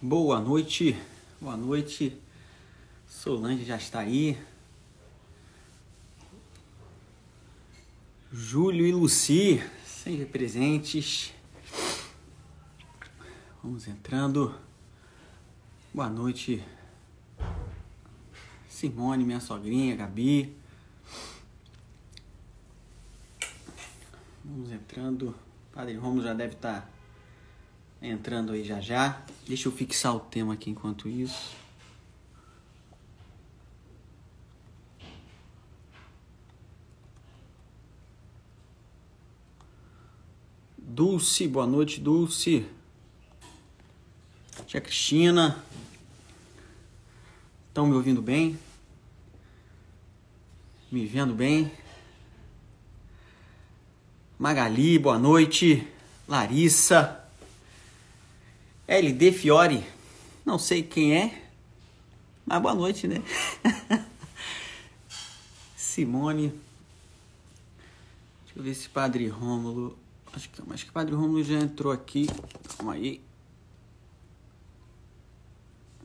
Boa noite, boa noite. Solange já está aí. Júlio e Luci, sempre presentes. Vamos entrando. Boa noite, Simone, minha sogrinha, Gabi. Vamos entrando. Padre Romulo já deve estar entrando aí já já. Deixa eu fixar o tema aqui enquanto isso. Dulce, boa noite, Dulce. Tia Cristina. Estão me ouvindo bem? Me vendo bem? Magali, boa noite. Larissa. LD Fiore. Não sei quem é, mas boa noite, né? Simone. Deixa eu ver se Padre Rômulo... Acho que Padre Rômulo já entrou aqui. Calma aí.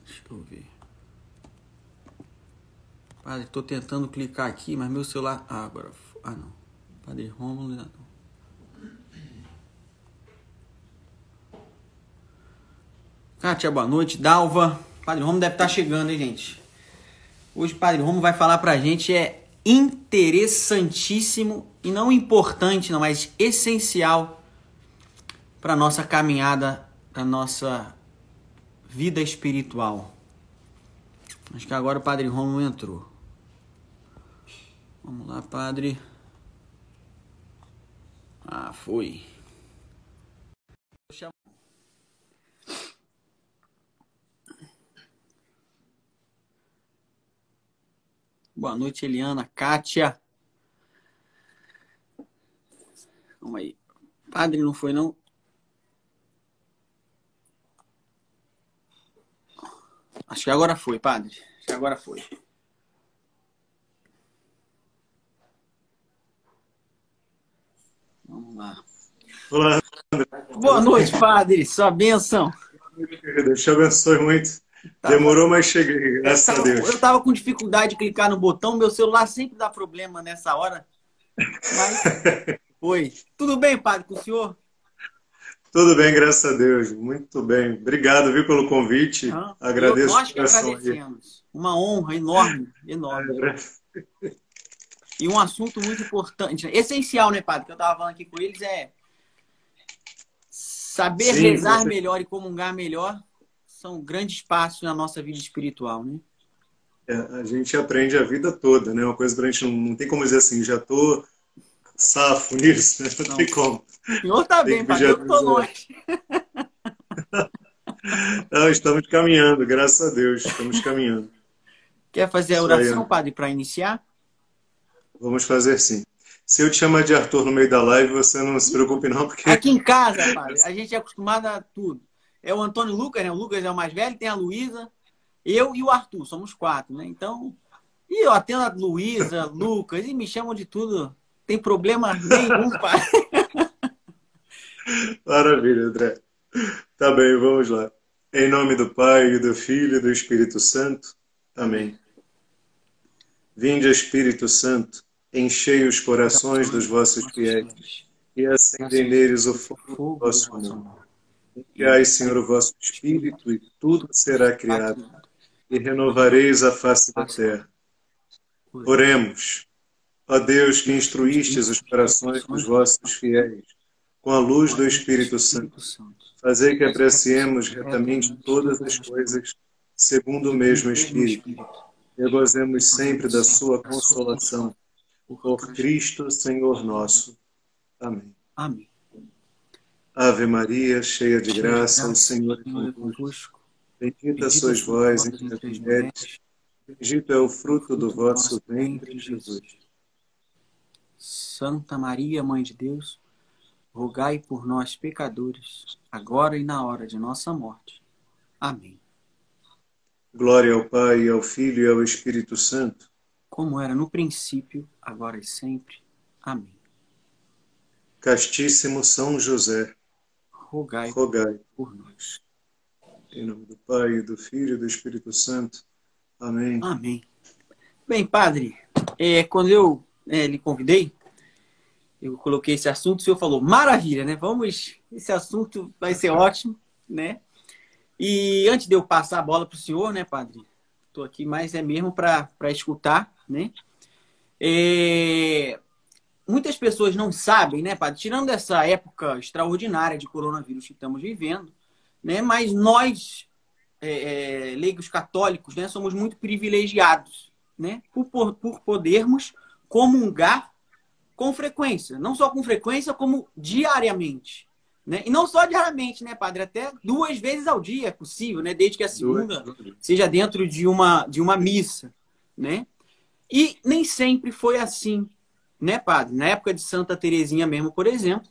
Deixa eu ver. Padre, tô tentando clicar aqui, mas meu celular... Ah, agora... Ah, não. Padre Rômulo já não. Kátia, boa noite. Dalva. Padre Rômulo deve estar chegando, hein, gente? Hoje o Padre Rômulo vai falar pra gente, é interessantíssimo e não importante, não, mas essencial para nossa caminhada, para nossa vida espiritual. Acho que agora o Padre Rômulo entrou. Vamos lá, Padre. Ah, foi. Boa noite, Eliana, Kátia. Calma aí. Padre, não foi, não? Acho que agora foi, Padre. Acho que agora foi. Vamos lá. Olá, Boa noite, Padre. Sua bênção. Deus te abençoe muito. Demorou, mas cheguei, graças a Deus. Eu tava com dificuldade de clicar no botão, meu celular sempre dá problema nessa hora. Mas foi. Tudo bem, Padre, com o senhor? Tudo bem, graças a Deus. Muito bem. Obrigado, viu, pelo convite. Agradeço Nós de que coração aí. agradecemos. Uma honra enorme, enorme. E um assunto muito importante, essencial, né, Padre? Que eu tava falando aqui com eles é saber rezar melhor e comungar melhor. São grandes passos na nossa vida espiritual, né? A gente aprende a vida toda, né? Uma coisa que a gente não tem como dizer assim, já tô safo nisso, né? Não tem como. O senhor tá bem, Padre, eu tô longe. Não, estamos caminhando, graças a Deus, estamos caminhando. Quer fazer a oração, Padre, para iniciar? Vamos fazer sim. Se eu te chamar de Arthur no meio da live, você não se preocupe não, porque... Aqui em casa, Padre, a gente é acostumado a tudo. É o Antônio Lucas, né? O Lucas é o mais velho, tem a Luísa, eu e o Arthur, somos 4, né? Então, e eu atendo a Luísa, Lucas, e me chamam de tudo. Tem problema nenhum, Padre. Maravilha, André. Tá bem, vamos lá. Em nome do Pai, do Filho e do Espírito Santo. Amém. Vinde, Espírito Santo, enchei os corações dos vossos fiéis e acendei neles o fogo do vosso amor. Enviai, Senhor, o vosso Espírito, e tudo será criado, e renovareis a face da terra. Oremos. Ó Deus, que instruístes os corações dos vossos fiéis com a luz do Espírito Santo, fazei que apreciemos retamente todas as coisas segundo o mesmo Espírito, e gozemos sempre da sua consolação. Por Cristo, Senhor nosso. Amém. Amém. Ave Maria, cheia de graça, o Senhor é convosco. Bendita sois vós entre as mulheres, bendito é o fruto do vosso ventre, Jesus. Santa Maria, Mãe de Deus, rogai por nós, pecadores, agora e na hora de nossa morte. Amém. Glória ao Pai, ao Filho e ao Espírito Santo. Como era no princípio, agora e sempre. Amém. Castíssimo São José, rogai rogai por nós. Em nome do Pai, do Filho e do Espírito Santo. Amém. Amém. Bem, padre, quando eu lhe convidei, eu coloquei esse assunto, o senhor falou, maravilha, né? Esse assunto vai ser ótimo, né? E antes de eu passar a bola para o senhor, né, padre? Estou aqui mais mesmo para escutar, né? Muitas pessoas não sabem, né, padre? Tirando essa época extraordinária de coronavírus que estamos vivendo, né? Mas nós, leigos católicos, né, somos muito privilegiados, né? Por podermos comungar com frequência. Não só com frequência, como diariamente. Né? E não só diariamente, né, padre? Até 2 vezes ao dia é possível, né? Desde que a segunda seja dentro de uma missa, né? E nem sempre foi assim, né, padre? Na época de Santa Teresinha mesmo, por exemplo,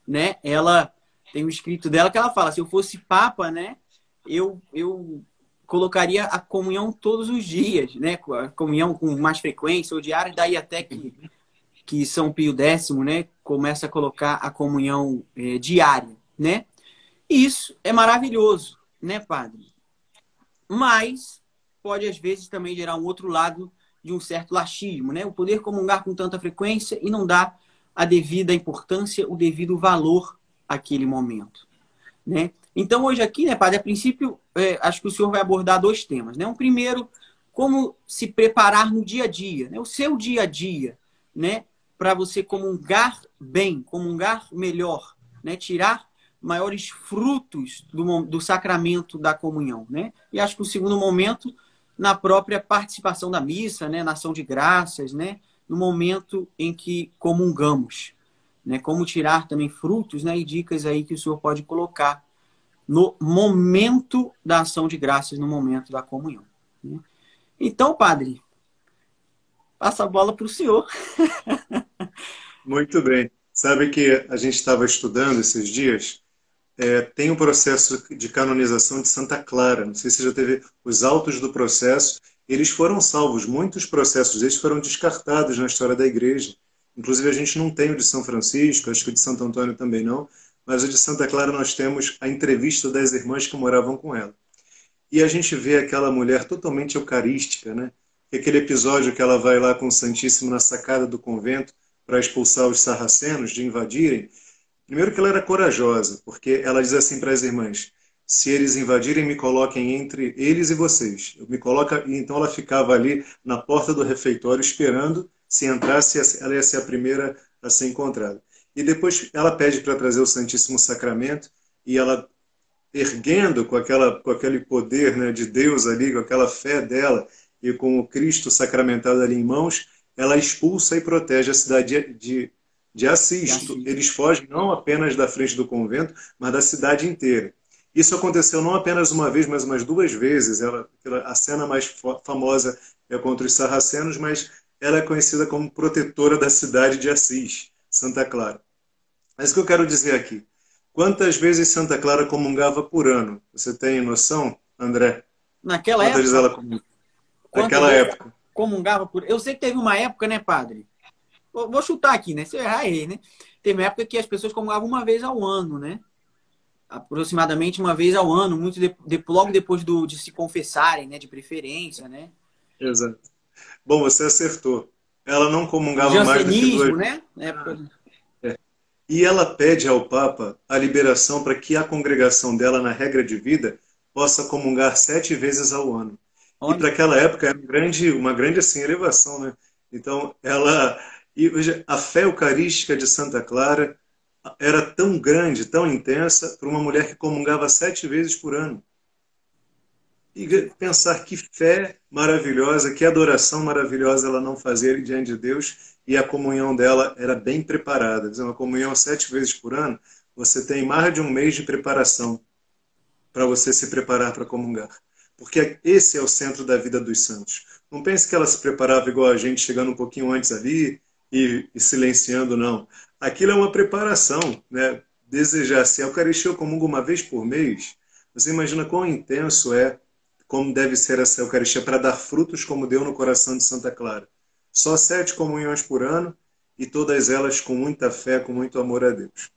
né? Ela tem um escrito dela que ela fala, se eu fosse papa, né, eu colocaria a comunhão todos os dias, né? A comunhão com mais frequência ou diária, daí até que São Pio X, né, começa a colocar a comunhão diária, né? E isso é maravilhoso, né, padre? Mas pode, às vezes, também gerar um outro lado de um certo laxismo, né? O poder comungar com tanta frequência e não dar a devida importância, o devido valor àquele momento, né? Então, hoje aqui, né, padre, a princípio, acho que o senhor vai abordar 2 temas, né? Um primeiro, como se preparar no dia a dia, né? O seu dia a dia, né? Para você comungar bem, comungar melhor, né? Tirar maiores frutos do sacramento da comunhão, né? E acho que o segundo momento, na própria participação da missa, né? Na ação de graças, né? No momento em que comungamos, né? Como tirar também frutos, né? E dicas aí que o senhor pode colocar no momento da ação de graças, no momento da comunhão, né? Então, padre, passa a bola para o senhor. Muito bem. Sabe que a gente estava estudando esses dias, tem um processo de canonização de Santa Clara. Não sei se você já teve os autos do processo. Eles foram salvos. Muitos processos deles foram descartados na história da igreja. Inclusive, a gente não tem o de São Francisco, acho que o de Santo Antônio também não, mas o de Santa Clara nós temos a entrevista das irmãs que moravam com ela. E a gente vê aquela mulher totalmente eucarística, né? Aquele episódio que ela vai lá com o Santíssimo na sacada do convento para expulsar os sarracenos de invadirem. Primeiro que ela era corajosa, porque ela diz assim para as irmãs, se eles invadirem, me coloquem entre eles e vocês. Me coloca, e então ela ficava ali na porta do refeitório esperando, se entrasse, ela ia ser a primeira a ser encontrada. E depois ela pede para trazer o Santíssimo Sacramento, e ela, erguendo com aquele poder, né, de Deus ali, com aquela fé dela, e com o Cristo sacramentado ali em mãos, ela expulsa e protege a cidade de Assis. Eles fogem não apenas da frente do convento, mas da cidade inteira. Isso aconteceu não apenas uma vez, mas umas 2 vezes. A cena mais famosa é contra os sarracenos, mas ela é conhecida como protetora da cidade de Assis, Santa Clara. Mas o que eu quero dizer aqui? Quantas vezes Santa Clara comungava por ano? Você tem noção, André? Naquela Quantas vezes época? ela comungava? Naquela época. Comungava por... Eu sei que teve uma época, né, padre? Vou chutar aqui, né? Se eu errar, errei, né? Teve uma época que as pessoas comungavam uma vez ao ano, né? Aproximadamente uma vez ao ano, logo depois de se confessarem, né? De preferência, né? Exato. Bom, você acertou. Ela não comungava mais do que 2 né? E ela pede ao Papa a liberação para que a congregação dela, na regra de vida, possa comungar 7 vezes ao ano. Olha. E para aquela época era uma grande assim, elevação, né? Então, a fé eucarística de Santa Clara era tão grande, tão intensa, para uma mulher que comungava 7 vezes por ano. E pensar que fé maravilhosa, que adoração maravilhosa ela não fazia diante de Deus, e a comunhão dela era bem preparada. Uma comunhão 7 vezes por ano, você tem mais de 1 mês de preparação para você se preparar para comungar. Porque esse é o centro da vida dos santos. Não pense que ela se preparava igual a gente, chegando um pouquinho antes ali e silenciando, não. Aquilo é uma preparação, né? Desejar, se a Eucaristia eu comungo uma vez por mês, você imagina quão intenso é, como deve ser essa Eucaristia para dar frutos como deu no coração de Santa Clara. Só 7 comunhões por ano e todas elas com muita fé, com muito amor a Deus.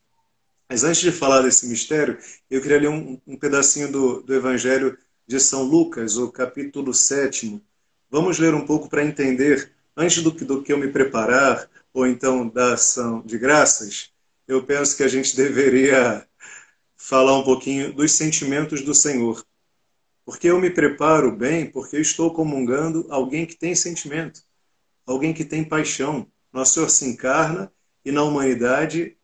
Mas antes de falar desse mistério, eu queria ler um pedacinho do Evangelho de São Lucas, o capítulo 7. Vamos ler um pouco para entender, antes do que eu me preparar, ou então da ação de graças, eu penso que a gente deveria falar um pouquinho dos sentimentos do Senhor. Porque eu me preparo bem, porque estou comungando alguém que tem sentimento, alguém que tem paixão. Nosso Senhor se encarna e na humanidade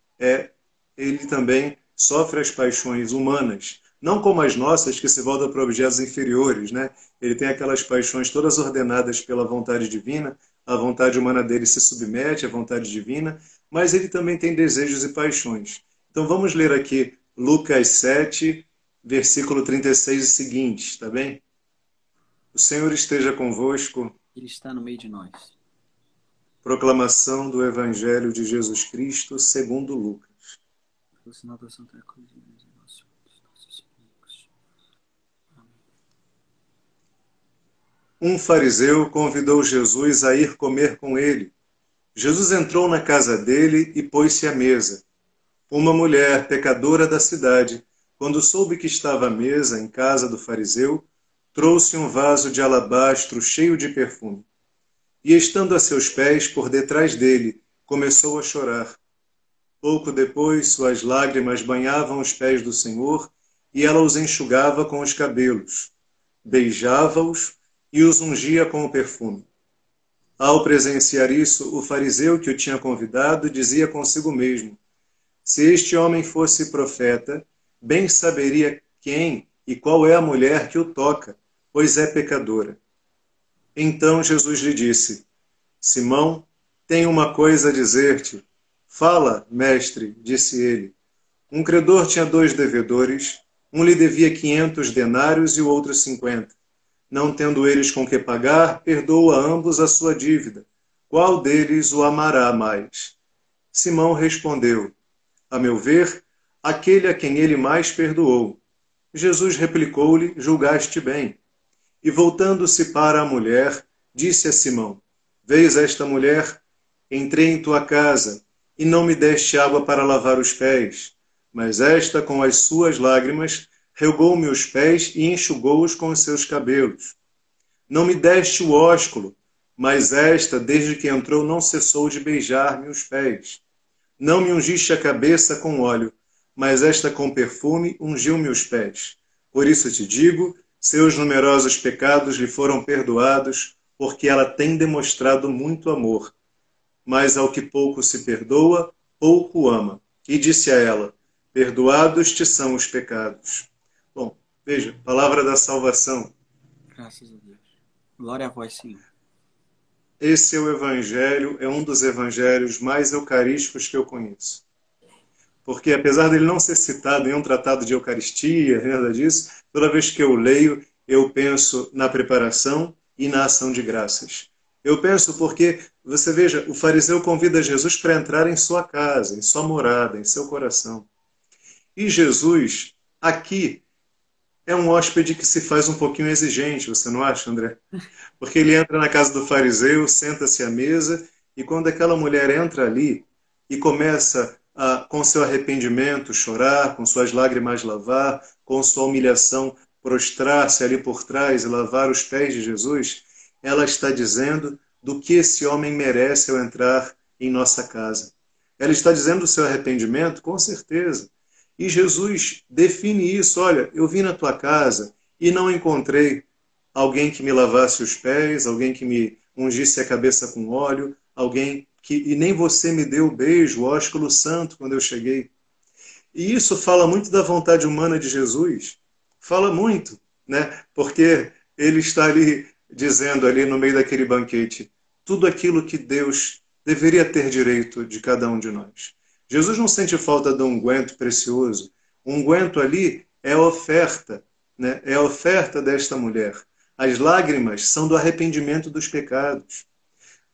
ele também sofre as paixões humanas, não como as nossas que se voltam para objetos inferiores, né? Ele tem aquelas paixões todas ordenadas pela vontade divina, a vontade humana dele se submete à vontade divina, mas ele também tem desejos e paixões. Então vamos ler aqui Lucas 7, versículo 36 e seguinte, tá bem? O Senhor esteja convosco. Ele está no meio de nós. Proclamação do Evangelho de Jesus Cristo segundo Lucas. Pelo sinal da Santa Cruz de nossos inimigos. Um fariseu convidou Jesus a ir comer com ele. Jesus entrou na casa dele e pôs-se à mesa. Uma mulher, pecadora da cidade, quando soube que estava à mesa em casa do fariseu, trouxe um vaso de alabastro cheio de perfume. E estando a seus pés, por detrás dele, começou a chorar. Pouco depois, suas lágrimas banhavam os pés do Senhor e ela os enxugava com os cabelos, beijava-os e os ungia com o perfume. Ao presenciar isso, o fariseu que o tinha convidado dizia consigo mesmo: se este homem fosse profeta, bem saberia quem e qual é a mulher que o toca, pois é pecadora. Então Jesus lhe disse: Simão, tenho uma coisa a dizer-te. Fala, mestre, disse ele. Um credor tinha 2 devedores, um lhe devia 500 denários e o outro 50. Não tendo eles com que pagar, perdoa a ambos a sua dívida. Qual deles o amará mais? Simão respondeu: a meu ver, aquele a quem ele mais perdoou. Jesus replicou-lhe: julgaste bem. E voltando-se para a mulher, disse a Simão: vês esta mulher? Entrei em tua casa e não me deste água para lavar os pés, mas esta, com as suas lágrimas, regou-me os pés e enxugou-os com os seus cabelos. Não me deste o ósculo, mas esta, desde que entrou, não cessou de beijar-me os pés. Não me ungiste a cabeça com óleo, mas esta com perfume ungiu-me os pés. Por isso te digo, seus numerosos pecados lhe foram perdoados, porque ela tem demonstrado muito amor. Mas ao que pouco se perdoa, pouco ama. E disse a ela: perdoados te são os pecados. Bom, veja, palavra da salvação. Graças a Deus. Glória a vós, Senhor. Esse é o Evangelho, é um dos evangelhos mais eucarísticos que eu conheço. Porque apesar dele não ser citado em um tratado de Eucaristia, nada disso, toda vez que eu leio, eu penso na preparação e na ação de graças. Eu penso porque, você veja, o fariseu convida Jesus para entrar em sua casa, em sua morada, em seu coração. E Jesus, aqui, é um hóspede que se faz um pouquinho exigente, você não acha, André? Porque ele entra na casa do fariseu, senta-se à mesa, e quando aquela mulher entra ali e começa com seu arrependimento chorar, com suas lágrimas lavar, com sua humilhação prostrar-se ali por trás e lavar os pés de Jesus, ela está dizendo do que esse homem merece ao entrar em nossa casa. Ela está dizendo o seu arrependimento, com certeza. E Jesus define isso: olha, eu vim na tua casa e não encontrei alguém que me lavasse os pés, alguém que me ungisse a cabeça com óleo, alguém e nem você me deu o beijo, o ósculo santo, quando eu cheguei. E isso fala muito da vontade humana de Jesus. Fala muito, né? Porque ele está ali dizendo, ali no meio daquele banquete, tudo aquilo que Deus deveria ter direito de cada um de nós. Jesus não sente falta de um unguento precioso. O unguento ali é a oferta, né? É a oferta desta mulher. As lágrimas são do arrependimento dos pecados.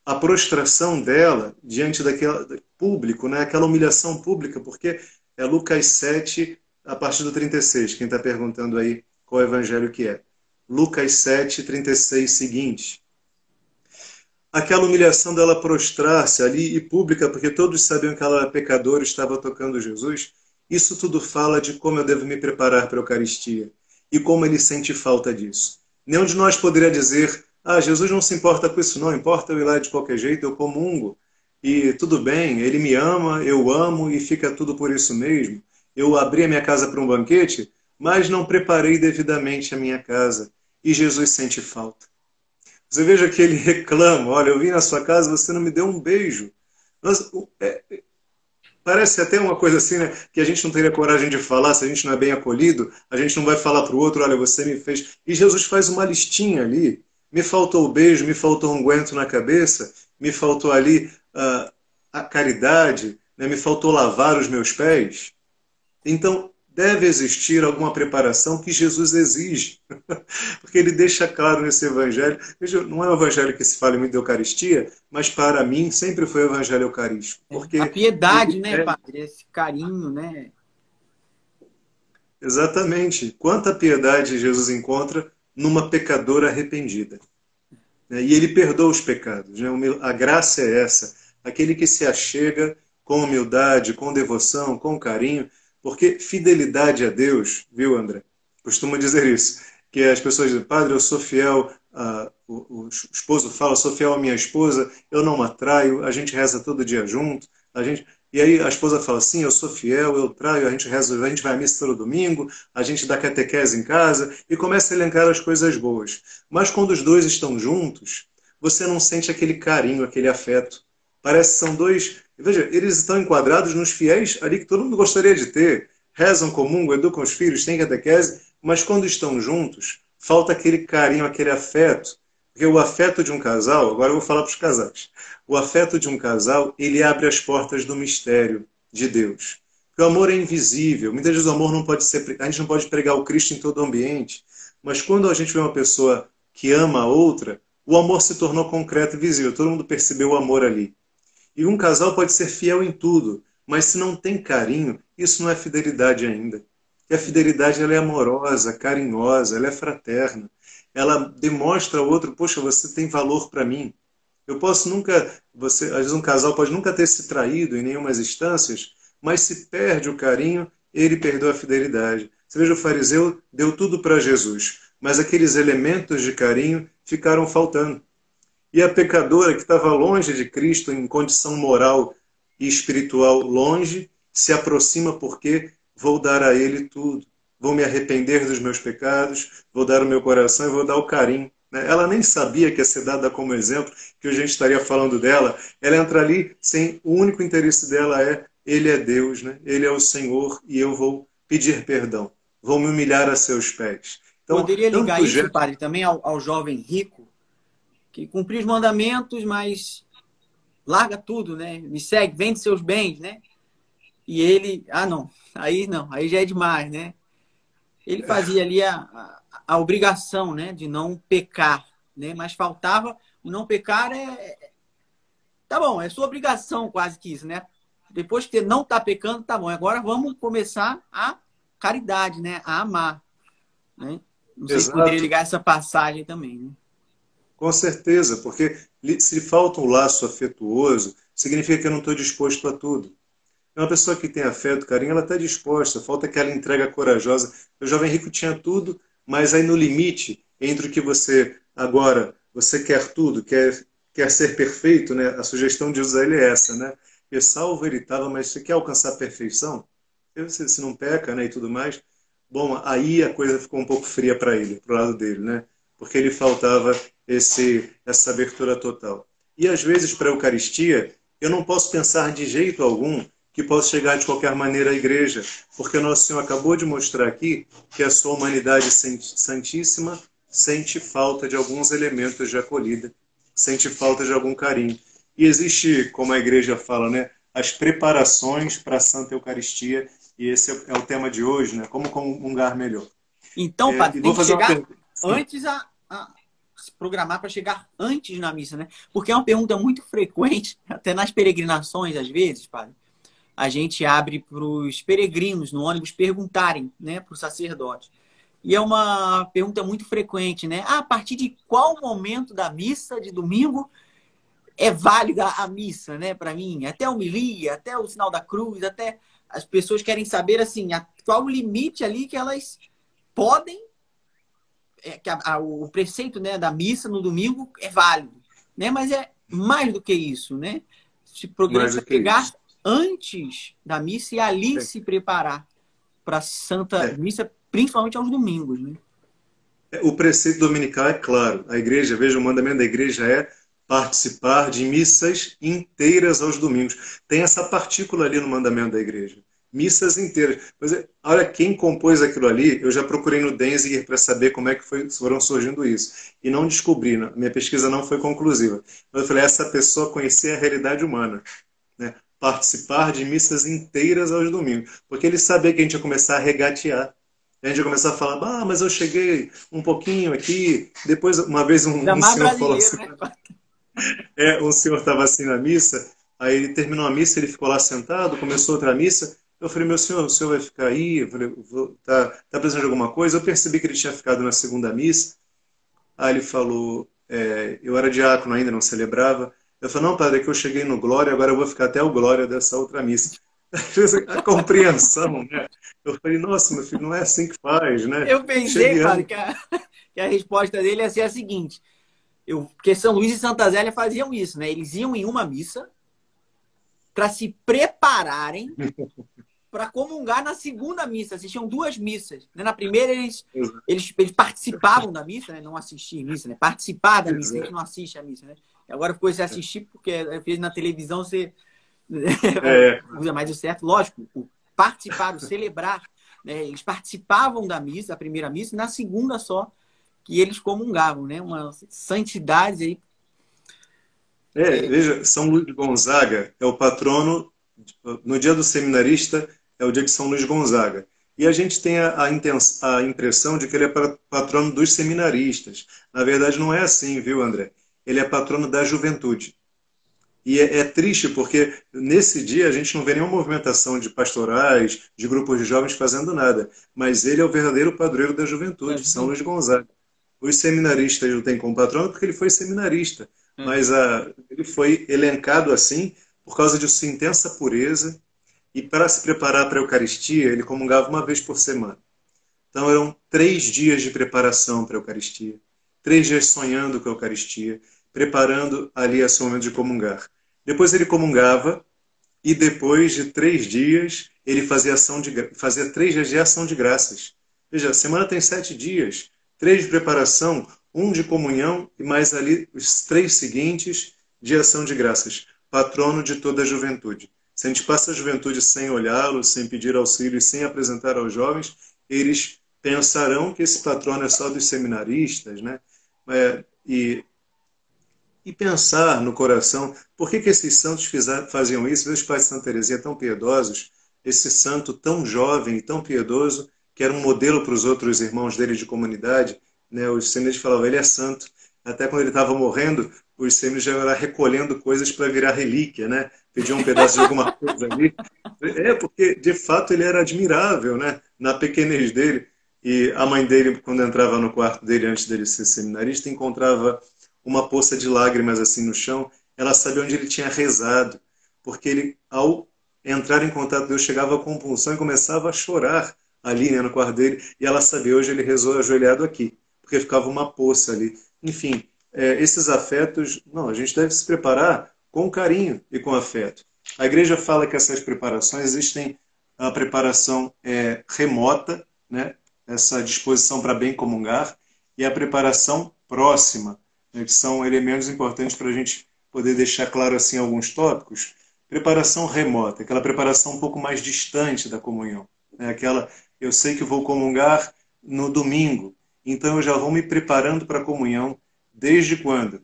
A prostração dela diante daquele público, né? Aquela humilhação pública, porque é Lucas 7, a partir do 36, quem está perguntando aí qual evangelho que é. Lucas 7, 36 seguinte. Aquela humilhação dela prostrar-se ali e pública, porque todos sabiam que ela era pecadora e estava tocando Jesus. Isso tudo fala de como eu devo me preparar para a Eucaristia e como ele sente falta disso. Nenhum de nós poderia dizer: ah, Jesus não se importa com isso, não, importa eu ir lá de qualquer jeito, eu comungo. E tudo bem, ele me ama, eu amo e fica tudo por isso mesmo. Eu abri a minha casa para um banquete, mas não preparei devidamente a minha casa. E Jesus sente falta. Você veja que ele reclama: olha, eu vim na sua casa, você não me deu um beijo. Parece até uma coisa assim, né, que a gente não teria coragem de falar, se a gente não é bem acolhido, a gente não vai falar para o outro: olha, você me fez. E Jesus faz uma listinha ali. Me faltou o beijo, me faltou um unguento na cabeça, me faltou ali a caridade, né, me faltou lavar os meus pés. Então, deve existir alguma preparação que Jesus exige. Porque ele deixa claro nesse evangelho. Veja, não é o evangelho que se fala muito de Eucaristia, mas para mim sempre foi o evangelho eucarístico. A Porque piedade, né, padre? Esse carinho, né? Exatamente. Quanta piedade Jesus encontra numa pecadora arrependida. E ele perdoa os pecados. Né? A graça é essa. Aquele que se achega com humildade, com devoção, com carinho, porque fidelidade a Deus, viu, André? Costumo dizer isso, que as pessoas dizem: padre, eu sou fiel, o esposo fala, sou fiel à minha esposa, eu não a traio, a gente reza todo dia junto, a gente... E aí a esposa fala: sim, eu sou fiel, eu traio, a gente reza, a gente vai à missa todo domingo, a gente dá catequese em casa, e começa a elencar as coisas boas. Mas quando os dois estão juntos, você não sente aquele carinho, aquele afeto. Parece que são dois... Veja, eles estão enquadrados nos fiéis ali que todo mundo gostaria de ter. Rezam, comungam, educam os filhos, têm catequese, mas quando estão juntos, falta aquele carinho, aquele afeto. Porque o afeto de um casal, agora eu vou falar para os casais, o afeto de um casal, ele abre as portas do mistério de Deus. Porque o amor é invisível. Muitas vezes o amor não pode ser... A gente não pode pregar o Cristo em todo o ambiente. Mas quando a gente vê uma pessoa que ama a outra, o amor se tornou concreto e visível. Todo mundo percebeu o amor ali. E um casal pode ser fiel em tudo, mas se não tem carinho, isso não é fidelidade ainda. E a fidelidade, ela é amorosa, carinhosa, ela é fraterna. Ela demonstra ao outro: poxa, você tem valor para mim. Eu posso nunca... às vezes um casal pode nunca ter se traído em nenhumas instâncias, mas se perde o carinho, ele perdeu a fidelidade. Você veja, o fariseu deu tudo para Jesus, mas aqueles elementos de carinho ficaram faltando. E a pecadora que estava longe de Cristo, em condição moral e espiritual longe, se aproxima porque vou dar a Ele tudo. Vou me arrepender dos meus pecados, vou dar o meu coração e vou dar o carinho. Ela nem sabia que ia ser dada como exemplo, que hoje a gente estaria falando dela. Ela entra ali sem... O único interesse dela é: Ele é Deus, né? Ele é o Senhor e eu vou pedir perdão. Vou me humilhar a seus pés. Então, poderia ligar isso, padre, também ao jovem rico, que cumpre os mandamentos, mas larga tudo, né? Me segue, vende seus bens, né? E ele, não, aí já é demais, né? Ele fazia ali a obrigação, né, de não pecar, né? Mas faltava o não pecar tá bom, é sua obrigação quase que isso, né? Depois que não tá pecando, tá bom. Agora vamos começar a caridade, né? A amar, né? Não sei se poderia ligar essa passagem também, né? Com certeza, porque se falta um laço afetuoso, significa que eu não estou disposto a tudo. Uma pessoa que tem afeto, carinho, ela está disposta, falta aquela entrega corajosa. O jovem rico tinha tudo, mas aí no limite, entre o que você quer tudo, quer ser perfeito, né? A sugestão de usar ele é essa, né? E salvo ele estava, mas você quer alcançar a perfeição? Se não peca, né, e tudo mais, bom, aí a coisa ficou um pouco fria para ele, para o lado dele, né? Porque ele faltava essa abertura total. E às vezes, para a Eucaristia, eu não posso pensar de jeito algum que possa chegar de qualquer maneira à igreja, porque Nosso Senhor acabou de mostrar aqui que a sua humanidade santíssima sente falta de alguns elementos de acolhida, sente falta de algum carinho. E existe, como a igreja fala, né, as preparações para a Santa Eucaristia, e esse é o tema de hoje, né, como comungar melhor. Então, padre, tem que chegar antes se programar para chegar antes na missa, né? Porque é uma pergunta muito frequente, até nas peregrinações, às vezes, padre. A gente abre para os peregrinos no ônibus perguntarem, né, para o sacerdote. E é uma pergunta muito frequente, né? A partir de qual momento da missa de domingo é válida a missa, né, para mim? Até a homilia, até o sinal da cruz, até as pessoas querem saber assim, qual o limite ali que elas podem, o preceito, né, da missa no domingo é válido, né? Mas é mais do que isso, né? Se programa Mais do que chegar isso. antes da missa e ali É, se preparar para a Santa é. Missa, principalmente aos domingos, né? O preceito dominical é claro. A igreja, veja, o mandamento da igreja é participar de missas inteiras aos domingos. Tem essa partícula ali no mandamento da igreja. Missas inteiras. Mas olha, quem compôs aquilo ali, eu já procurei no Denzinger para saber como é que foram surgindo isso. E não descobri, minha pesquisa não foi conclusiva. Mas eu falei, essa pessoa conhecia a realidade humana, né? Participar de missas inteiras aos domingos. Porque ele sabia que a gente ia começar a regatear. A gente ia começar a falar, mas eu cheguei um pouquinho aqui. Depois, uma vez, Ainda um mais senhor falou brasileiro, assim, né? um senhor estava assim na missa, aí ele terminou a missa, ele ficou lá sentado, começou outra missa. Eu falei, meu senhor, o senhor vai ficar aí? Eu falei, tá precisando de alguma coisa? Eu percebi que ele tinha ficado na segunda missa. Aí ele falou, eu era diácono ainda, não celebrava. Eu falei, não, padre, é que eu cheguei no Glória, agora eu vou ficar até o Glória dessa outra missa. A compreensão, né? Eu falei, nossa, meu filho, não é assim que faz, né? Eu pensei, padre, Chegando. que a resposta dele ia ser a seguinte. Porque São Luís e Santa Zélia faziam isso, né? Eles iam em uma missa para se prepararem para comungar na segunda missa. Assistiam duas missas, né? Na primeira, eles participavam da missa, né? Não assistiam missa, né? Participar da missa. A gente não assiste a missa, né? E agora ficou esse assistir, porque às vezes na televisão você É, usa mais o certo. Lógico, o participar, o celebrar, né? Eles participavam da missa, da primeira missa, e na segunda só que eles comungavam, né? Uma santidade aí. veja, São Luís de Gonzaga é o patrono, no dia do seminarista, é o dia de São Luís Gonzaga. E a gente tem a impressão de que ele é patrono dos seminaristas. Na verdade, não é assim, viu, André? Ele é patrono da juventude. E é triste porque nesse dia a gente não vê nenhuma movimentação de pastorais, de grupos de jovens fazendo nada. Mas ele é o verdadeiro padroeiro da juventude, São Luís Gonzaga. Os seminaristas o têm como patrono porque ele foi seminarista, mas ele foi elencado assim por causa de sua intensa pureza e para se preparar para a Eucaristia ele comungava uma vez por semana. Então eram 3 dias de preparação para a Eucaristia, 3 dias sonhando com a Eucaristia, preparando ali a seu momento de comungar. Depois ele comungava e depois de 3 dias ele fazia 3 dias de ação de graças. Veja, a semana tem 7 dias, 3 de preparação, 1 de comunhão e mais ali os 3 seguintes de ação de graças. Patrono de toda a juventude. Se a gente passa a juventude sem olhá-los, sem pedir auxílio e sem apresentar aos jovens, eles pensarão que esse patrono é só dos seminaristas, né? E pensar no coração, por que esses santos faziam isso? Os pais de Santa Teresinha tão piedosos, esse santo tão jovem e tão piedoso, que era um modelo para os outros irmãos dele de comunidade, né? Os seminaristas falavam, ele é santo. Até quando ele estava morrendo, os seminaristas já iam recolhendo coisas para virar relíquia, né? Pediam um pedaço de alguma coisa ali. Porque de fato ele era admirável, né? Na pequenez dele. E a mãe dele, quando entrava no quarto dele, antes dele ser seminarista, encontrava uma poça de lágrimas assim no chão. Ela sabia onde ele tinha rezado, porque ele, ao entrar em contato com Deus, chegava a compulsão e começava a chorar ali, né, no quarto dele. E ela sabia, hoje ele rezou ajoelhado aqui, porque ficava uma poça ali. Enfim, esses afetos, não, a gente deve se preparar com carinho e com afeto. A igreja fala que essas preparações existem, a preparação remota, né, essa disposição para bem comungar, e a preparação próxima, né, que são elementos importantes para a gente poder deixar claro assim alguns tópicos. Preparação remota, aquela preparação um pouco mais distante da comunhão, né, aquela, eu sei que vou comungar no domingo, então eu já vou me preparando para a comunhão desde quando?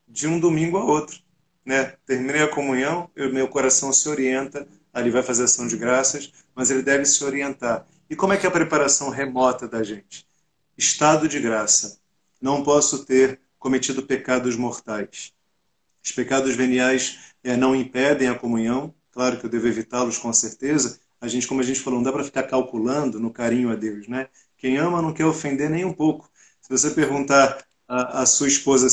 De um domingo a outro, né? Terminei a comunhão, meu coração se orienta, ali vai fazer ação de graças, mas ele deve se orientar. E como é que é a preparação remota da gente? Estado de graça. Não posso ter cometido pecados mortais. Os pecados veniais não impedem a comunhão, claro que eu devo evitá-los com certeza. Como a gente falou, não dá para ficar calculando no carinho a Deus, né? Quem ama não quer ofender nem um pouco. Se você perguntar à sua esposa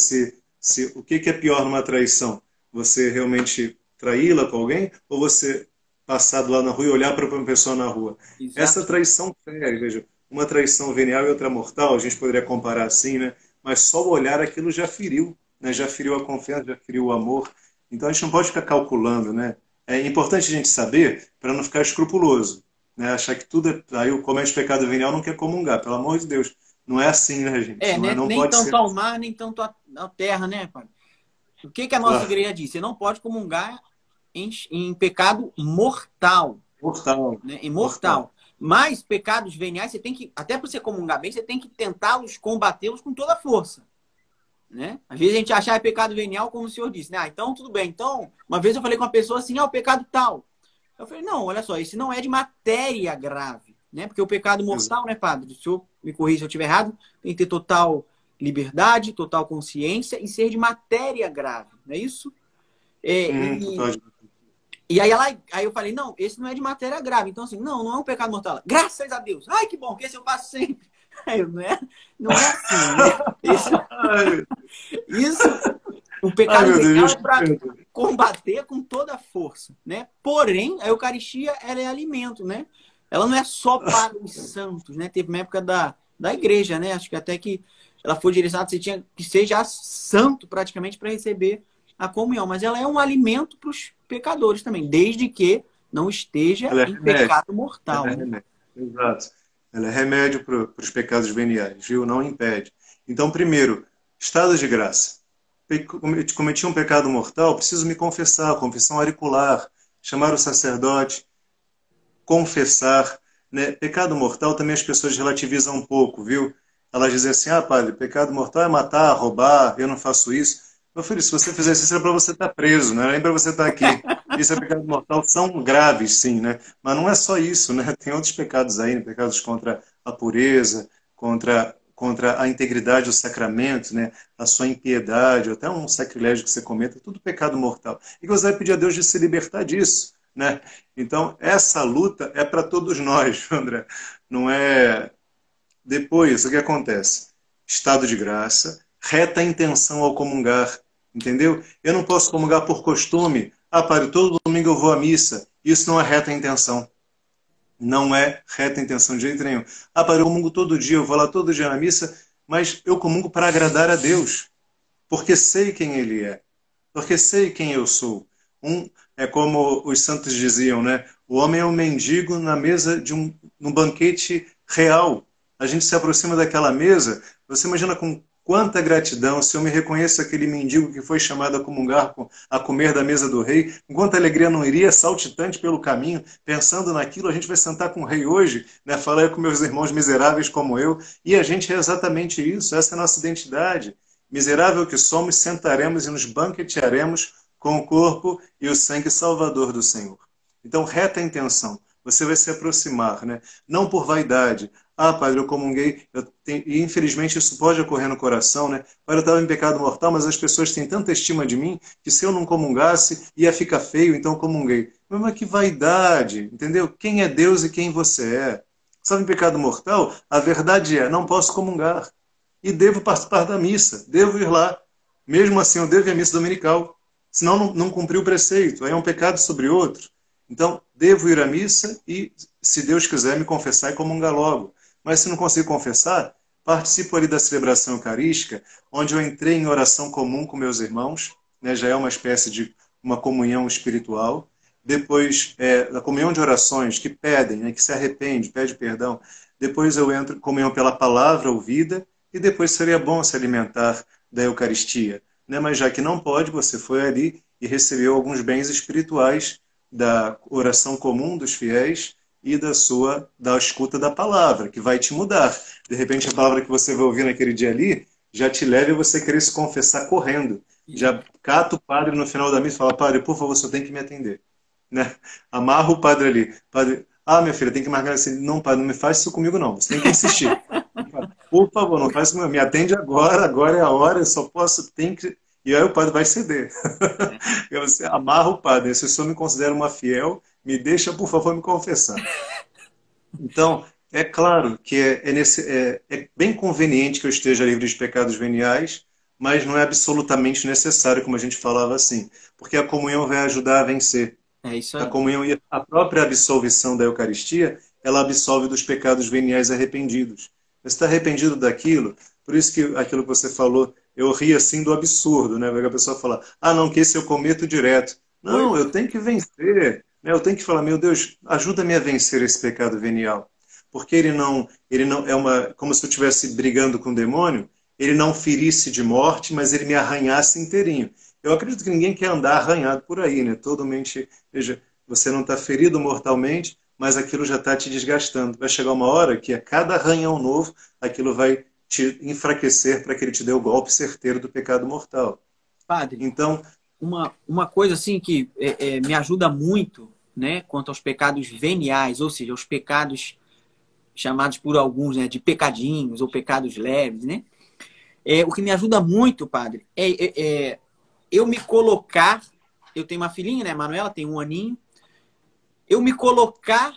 o que é pior numa traição, você realmente traí-la com alguém ou você passar do lado na rua e olhar para uma pessoa na rua. Essa Exato. traição fere, veja, uma traição venial e outra mortal, a gente poderia comparar assim, né? Mas só o olhar aquilo já feriu, né? Já feriu a confiança, já feriu o amor. Então a gente não pode ficar calculando, né? É importante a gente saber para não ficar escrupuloso, né? Achar que tudo é... Aí o comete pecado venial não quer comungar, pelo amor de Deus. Não é assim, né, gente? É, Não, né? não Nem pode tanto ser ao assim. mar, nem tanto à terra, né, pai? O que que a nossa Claro. igreja diz? Você não pode comungar em pecado mortal, Mortal. né? Em Mortal. mortal. Mas pecados veniais, você tem que, até para você comungar bem, você tem que tentá-los, combatê-los com toda a força, né? Às vezes a gente acha pecado venial, como o senhor disse, né? Ah, então tudo bem. Então, uma vez eu falei com uma pessoa assim, o pecado tal. Eu falei, não, olha só, esse não é de matéria grave, né? Porque o pecado Exato. mortal, né, padre? O senhor me corrija se eu estiver errado, tem que ter total liberdade, total consciência e ser de matéria grave, não é isso? É, Total. e aí eu falei, não, esse não é de matéria grave. Então, assim, não, não é um pecado mortal. Graças a Deus. Ai, que bom, que esse eu faço sempre. Aí eu, não é assim, né? Isso, Ai, isso o ai, pecado meu Deus, venial Deus é te para perdoe. combater com toda a força, né? Porém, a Eucaristia, ela é alimento, né? Ela não é só para os santos, né? Teve uma época da igreja, né? Acho que até que ela foi direcionada, você tinha que ser já santo praticamente para receber a comunhão. Mas ela é um alimento para os pecadores também, desde que não esteja Ela é em remédio. pecado Ela mortal, é né? remédio. Exato. Ela é remédio para os pecados veniais, viu? Não impede. Então, primeiro, estado de graça. Cometi um pecado mortal, preciso me confessar, confissão auricular, chamar o sacerdote, confessar, né? Pecado mortal também as pessoas relativizam um pouco, viu? Elas dizem assim, ah, padre, pecado mortal é matar, roubar, eu não faço isso. Meu filho, se você fizesse isso, era para você estar preso, não é nem para você estar aqui. Isso é pecado mortal, são graves, sim, né? Mas não é só isso, né? Tem outros pecados aí, né? Pecados contra a pureza, contra a integridade do sacramento, né? A sua impiedade, ou até um sacrilégio que você cometa, tudo pecado mortal. E que você vai pedir a Deus de se libertar disso, né? Então, essa luta é para todos nós, André. Não é. Depois, o que acontece? Estado de graça, reta intenção ao comungar, entendeu? Eu não posso comungar por costume. Ah, padre, todo domingo eu vou à missa. Isso não é reta intenção. Não é reta intenção de jeito nenhum. Ah, padre, eu comungo todo dia, eu vou lá todo dia na missa, mas eu comungo para agradar a Deus, porque sei quem Ele é, porque sei quem eu sou. É como os santos diziam, né? O homem é um mendigo na mesa de num banquete real. A gente se aproxima daquela mesa, você imagina com quanta gratidão se eu me reconheço aquele mendigo que foi chamado a comungar, a comer da mesa do rei, com quanta alegria não iria, saltitante pelo caminho, pensando naquilo, a gente vai sentar com o rei hoje, né? Falar com meus irmãos miseráveis como eu, e a gente é exatamente isso, essa é a nossa identidade. Miserável que somos, sentaremos e nos banquetearemos com o corpo e o sangue salvador do Senhor. Então, reta a intenção. Você vai se aproximar, né? Não por vaidade. Ah, padre, eu comunguei. E infelizmente isso pode ocorrer no coração, né? Padre, eu estava em pecado mortal, mas as pessoas têm tanta estima de mim que se eu não comungasse ia ficar feio, então eu comunguei. Mas que vaidade, entendeu? Quem é Deus e quem você é? Estava em pecado mortal? A verdade é, não posso comungar. E devo participar da missa, devo ir lá. Mesmo assim, eu devo ir à missa dominical. Senão, não cumpri o preceito. Aí é um pecado sobre outro. Então, devo ir à missa e, se Deus quiser, me confessar e comungar logo. Mas se não consigo confessar, participo ali da celebração eucarística, onde eu entrei em oração comum com meus irmãos, né? Já é uma espécie de uma comunhão espiritual. Depois, da comunhão de orações que pedem, né? Que se arrepende, pede perdão. Depois eu entro em comunhão pela palavra ouvida e depois seria bom se alimentar da Eucaristia, né? Mas já que não pode, você foi ali e recebeu alguns bens espirituais da oração comum dos fiéis e da escuta da palavra, que vai te mudar. De repente, a palavra que você vai ouvir naquele dia ali já te leva a você querer se confessar correndo. Já cata o padre no final da missa e fala, padre, por favor, você tem que me atender. Né? Amarra o padre ali. Padre, ah, minha filha, tem que marcar assim. Não, padre, não me faz isso comigo, não. Você tem que insistir. Por favor, não faz comigo. Me atende agora, agora é a hora, eu só posso, tem que. E aí o padre vai ceder. E você amarra o padre. Se o senhor me considera uma fiel, me deixa, por favor, me confessar. Então, é claro que é bem conveniente que eu esteja livre de pecados veniais, mas não é absolutamente necessário, como a gente falava assim, porque a comunhão vai ajudar a vencer. É isso A aí. comunhão e a própria absolvição da Eucaristia, ela absolve dos pecados veniais arrependidos. Você está arrependido daquilo, por isso que aquilo que você falou, eu ri assim do absurdo, né? A pessoa fala, ah, não, que esse eu cometo direto. Pois, Não, eu tenho que vencer, né? Eu tenho que falar, meu Deus, ajuda-me a vencer esse pecado venial. Porque ele não é como se eu estivesse brigando com o demônio, ele não ferisse de morte, mas ele me arranhasse inteirinho. Eu acredito que ninguém quer andar arranhado por aí, né? Todo mente, veja, você não está ferido mortalmente, mas aquilo já está te desgastando. Vai chegar uma hora que a cada arranhão novo, aquilo vai te enfraquecer para que ele te dê o golpe certeiro do pecado mortal. padre, Então, uma coisa assim que me ajuda muito, né, quanto aos pecados veniais, ou seja, os pecados chamados por alguns, né, de pecadinhos ou pecados leves, né? O que me ajuda muito, padre, eu me colocar. Eu tenho uma filhinha, né, Manuela, tem 1 aninho. Eu me colocar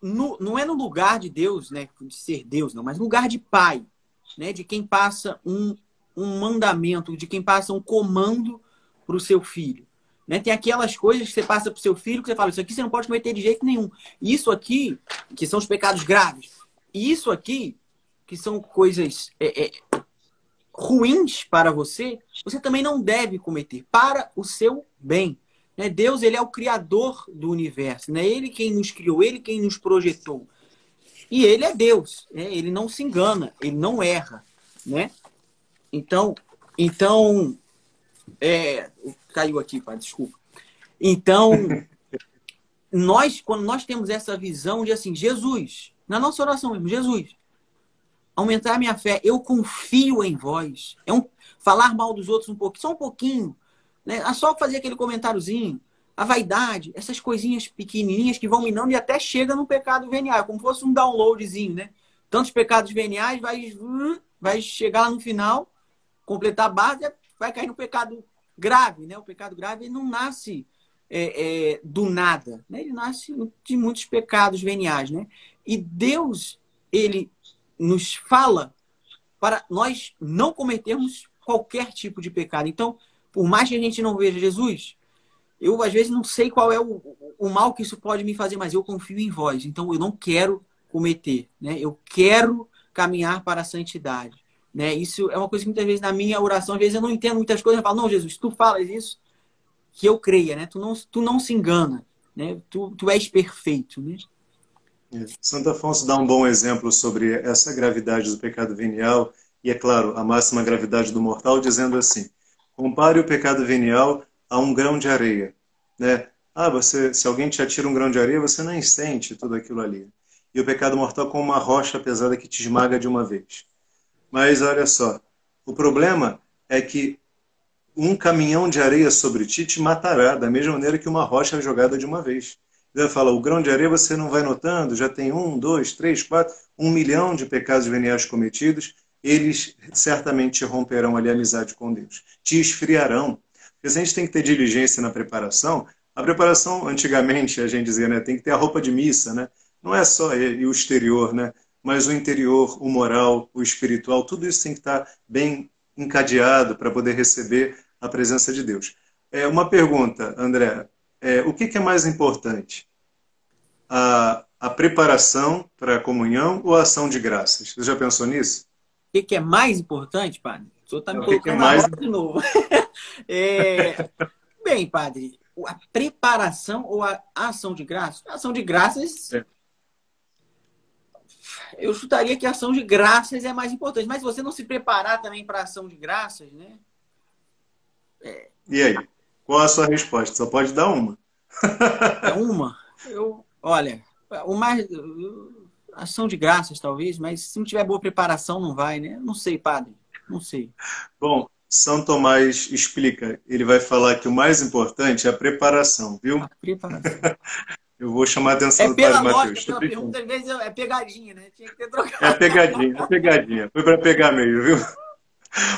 não é no lugar de Deus, né, de ser Deus, não, mas no lugar de pai, né, de quem passa um mandamento, de quem passa um comando para o seu filho. Né? Tem aquelas coisas que você passa para o seu filho que você fala, isso aqui você não pode cometer de jeito nenhum. Isso aqui, que são os pecados graves, e isso aqui, que são coisas ruins para você, você também não deve cometer, para o seu bem. Né? Deus, ele é o criador do universo, né? Ele quem nos criou, ele quem nos projetou. E ele é Deus, né? Ele não se engana, ele não erra, né? Então, caiu aqui, pai, desculpa. Então, quando nós temos essa visão de assim, Jesus, na nossa oração mesmo, Jesus, aumentar a minha fé, eu confio em vós. Falar mal dos outros um pouquinho, só um pouquinho, né? É só fazer aquele comentáriozinho, a vaidade, essas coisinhas pequenininhas que vão minando e até chega no pecado venial, como fosse um downloadzinho, né? Tantos pecados veniais, vai chegar lá no final, completar a base, vai cair no pecado grave, né? O pecado grave ele não nasce do nada, né? Ele nasce de muitos pecados veniais, né? E Deus, ele nos fala para nós não cometermos qualquer tipo de pecado. Então, por mais que a gente não veja Jesus, eu às vezes não sei qual é o mal que isso pode me fazer, mas eu confio em vós. Então, eu não quero cometer, né? Eu quero caminhar para a santidade. Né? Isso é uma coisa que muitas vezes na minha oração, às vezes eu não entendo muitas coisas, eu falo, não, Jesus, tu falas isso, que eu creia, né? Tu não se engana, né? Tu és perfeito, né? Santo Afonso dá um bom exemplo sobre essa gravidade do pecado venial e, é claro, a máxima gravidade do mortal, dizendo assim, compare o pecado venial a um grão de areia. Né? Se alguém te atira um grão de areia, você nem sente tudo aquilo ali. E o pecado mortal como uma rocha pesada que te esmaga de uma vez. Mas olha só, o problema é que um caminhão de areia sobre ti te matará, da mesma maneira que uma rocha jogada de uma vez. Ele fala, o grão de areia você não vai notando, já tem 1, 2, 3, 4, 1 milhão de pecados veniais cometidos, eles certamente romperão ali a amizade com Deus. Te esfriarão. Porque se a gente tem que ter diligência na preparação, a preparação, antigamente, a gente dizia, né, tem que ter a roupa de missa, né? Não é só o exterior, né? Mas o interior, o moral, o espiritual, tudo isso tem que estar bem encadeado para poder receber a presença de Deus. Uma pergunta, André. O que é mais importante? A preparação para a comunhão ou a ação de graças? Você já pensou nisso? O que é mais importante, padre? O senhor está me O que é colocando na mais... roda de novo. Bem, padre, a preparação ou a ação de graças? A ação de graças, eu chutaria que a ação de graças é mais importante. Mas se você não se preparar também para a ação de graças, né? E aí? Qual a sua resposta? Só pode dar uma. É uma. Olha, o mais ação de graças talvez, mas se não tiver boa preparação não vai, né? Não sei, padre. Não sei. Bom, São Tomás explica. Ele vai falar que o mais importante é a preparação, viu? A preparação. Eu vou chamar a atenção do Pela Padre lógica, Mateus. pela pergunta, às vezes é pegadinha, né? Tinha que ter trocado. É pegadinha, é pegadinha. Foi para pegar meio, viu?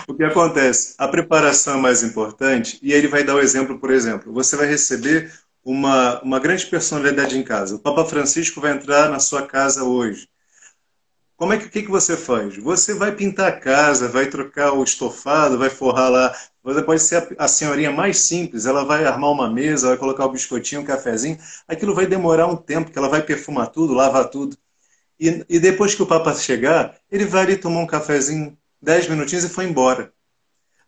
O que acontece? A preparação é mais importante e ele vai dar o exemplo, por exemplo, você vai receber uma grande personalidade em casa. O Papa Francisco vai entrar na sua casa hoje. como é que você faz? Você vai pintar a casa, vai trocar o estofado, vai forrar lá. Você pode ser a senhorinha mais simples, ela vai armar uma mesa, vai colocar o biscoitinho, um cafezinho. Aquilo vai demorar um tempo, porque ela vai perfumar tudo, lavar tudo. E depois que o Papa chegar, ele vai ali tomar um cafezinho, 10 minutinhos e foi embora.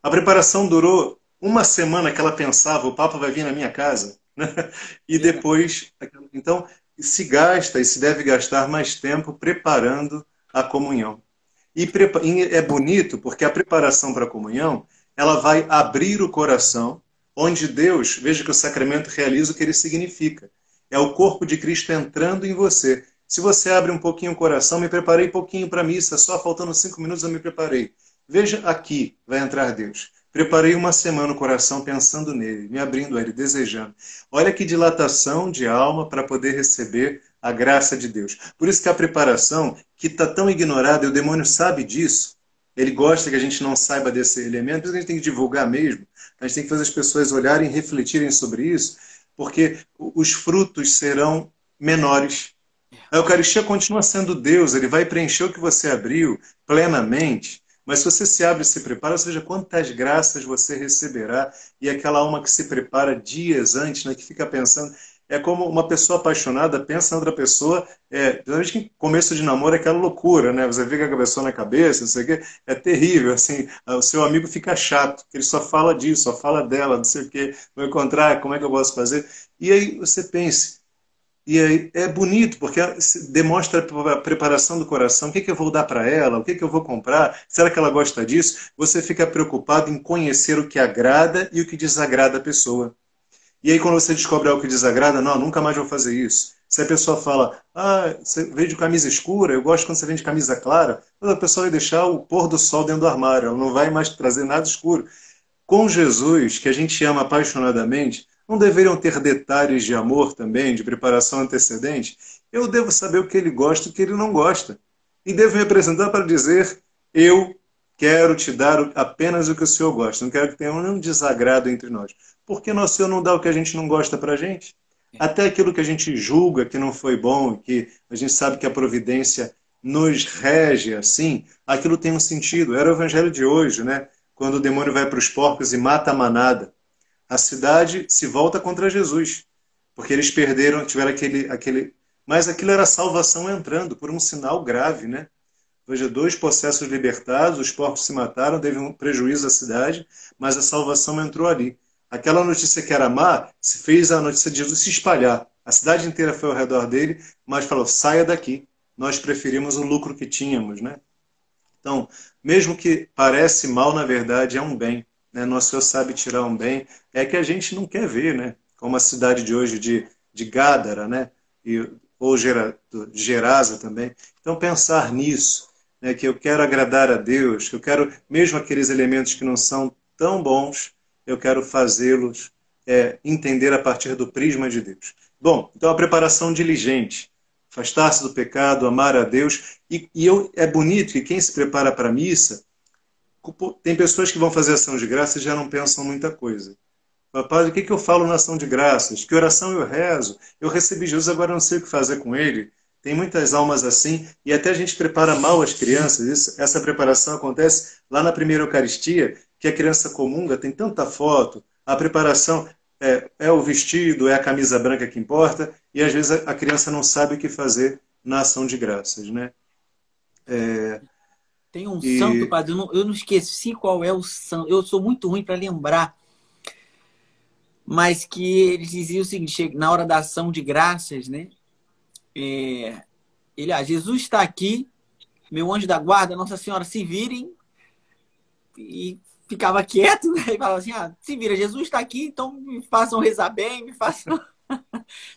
A preparação durou uma semana que ela pensava, o Papa vai vir na minha casa. Né? E depois, então, se gasta e se deve gastar mais tempo preparando a comunhão. E é bonito porque a preparação para a comunhão, ela vai abrir o coração, onde Deus, veja que o sacramento realiza o que ele significa. É o corpo de Cristo entrando em você. Se você abre um pouquinho o coração, me preparei pouquinho para a missa, só faltando 5 minutos eu me preparei. Veja aqui, vai entrar Deus. Preparei uma semana o coração pensando nele, me abrindo a ele, desejando. Olha que dilatação de alma para poder receber a graça de Deus. Por isso que a preparação, que está tão ignorada, e o demônio sabe disso, ele gosta que a gente não saiba desse elemento, por isso que a gente tem que divulgar mesmo, a gente tem que fazer as pessoas olharem e refletirem sobre isso, porque os frutos serão menores. A Eucaristia continua sendo Deus, ele vai preencher o que você abriu plenamente, mas se você se abre e se prepara, você veja quantas graças você receberá, e aquela alma que se prepara dias antes, né, que fica pensando, é como uma pessoa apaixonada pensa na outra pessoa, principalmente que começo de namoro é aquela loucura, né? Você fica com a pessoa na cabeça, não sei o quê, é terrível, assim, o seu amigo fica chato, ele só fala disso, só fala dela, não sei o quê, vou encontrar, como é que eu posso fazer? E aí você pense, e aí é bonito, porque demonstra a preparação do coração. O que eu vou dar para ela? O que eu vou comprar? Será que ela gosta disso? Você fica preocupado em conhecer o que agrada e o que desagrada a pessoa. E aí quando você descobre algo que desagrada, não, nunca mais vou fazer isso. Se a pessoa fala, você veio de camisa escura, eu gosto quando você vem de camisa clara, a pessoa vai deixar o pôr do sol dentro do armário, ela não vai mais trazer nada escuro. Com Jesus, que a gente ama apaixonadamente, não deveriam ter detalhes de amor também, de preparação antecedente? Eu devo saber o que ele gosta e o que ele não gosta. E devo me apresentar para dizer, eu quero te dar apenas o que o Senhor gosta. Não quero que tenha nenhum desagrado entre nós. Por que nosso Senhor não dá o que a gente não gosta para a gente? Até aquilo que a gente julga que não foi bom, que a gente sabe que a providência nos rege assim, aquilo tem um sentido. Era o evangelho de hoje, né? Quando o demônio vai para os porcos e mata a manada. A cidade se volta contra Jesus, porque eles perderam, tiveram aquele... Mas aquilo era a salvação entrando, por um sinal grave, né? Veja, 2 possessos libertados, os porcos se mataram, teve um prejuízo à cidade, mas a salvação entrou ali. Aquela notícia que era má, se fez a notícia de Jesus se espalhar. A cidade inteira foi ao redor dele, mas falou, saia daqui, nós preferimos o lucro que tínhamos, né? Então, mesmo que parece mal, na verdade é um bem. Né? Nosso Senhor sabe tirar um bem. É que a gente não quer ver, né? Como a cidade de hoje de Gádara, né? Ou Gerasa também. Então, pensar nisso, né? Que eu quero agradar a Deus, que eu quero, mesmo aqueles elementos que não são tão bons, eu quero fazê-los entender a partir do prisma de Deus. Bom, então a preparação diligente. Afastar-se do pecado, amar a Deus. É bonito que quem se prepara para a missa, tem pessoas que vão fazer ação de graças e já não pensam muita coisa. Papai, o que eu falo na ação de graças? Que oração eu rezo? Eu recebi Jesus, agora não sei o que fazer com ele. Tem muitas almas assim, e até a gente prepara mal as crianças. Essa preparação acontece lá na primeira Eucaristia, que a criança comunga, tem tanta foto, a preparação é o vestido, é a camisa branca que importa, e às vezes a criança não sabe o que fazer na ação de graças, né? Tem um santo, padre, eu não esqueci qual é o santo, eu sou muito ruim para lembrar, mas que ele dizia o seguinte, na hora da ação de graças, né? Jesus está aqui, meu anjo da guarda, Nossa Senhora, se virem, e ficava quieto, né? E falava assim, se vira, Jesus está aqui, então me façam rezar bem, me façam...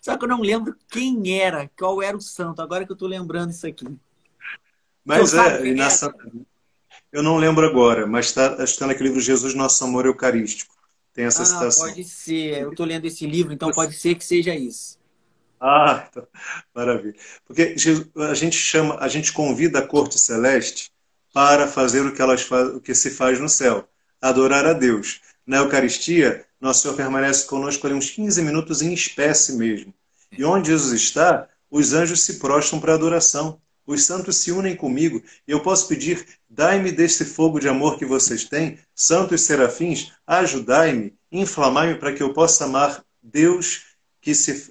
Só que eu não lembro quem era, qual era o santo, agora que eu estou lembrando isso aqui. Mas eu não lembro agora, mas está naquele livro Jesus, Nosso Amor Eucarístico. Tem essa citação. Pode ser, eu estou lendo esse livro, então pode ser que seja isso. Então, maravilha. Porque a gente convida a corte celeste para fazer o que se faz no céu, adorar a Deus. Na Eucaristia, Nosso Senhor permanece conosco ali uns 15 minutos em espécie mesmo. E onde Jesus está, os anjos se prostram para adoração. Os santos se unem comigo e eu posso pedir, dai-me desse fogo de amor que vocês têm, santos serafins, ajudai-me, inflamai-me para que eu possa amar Deus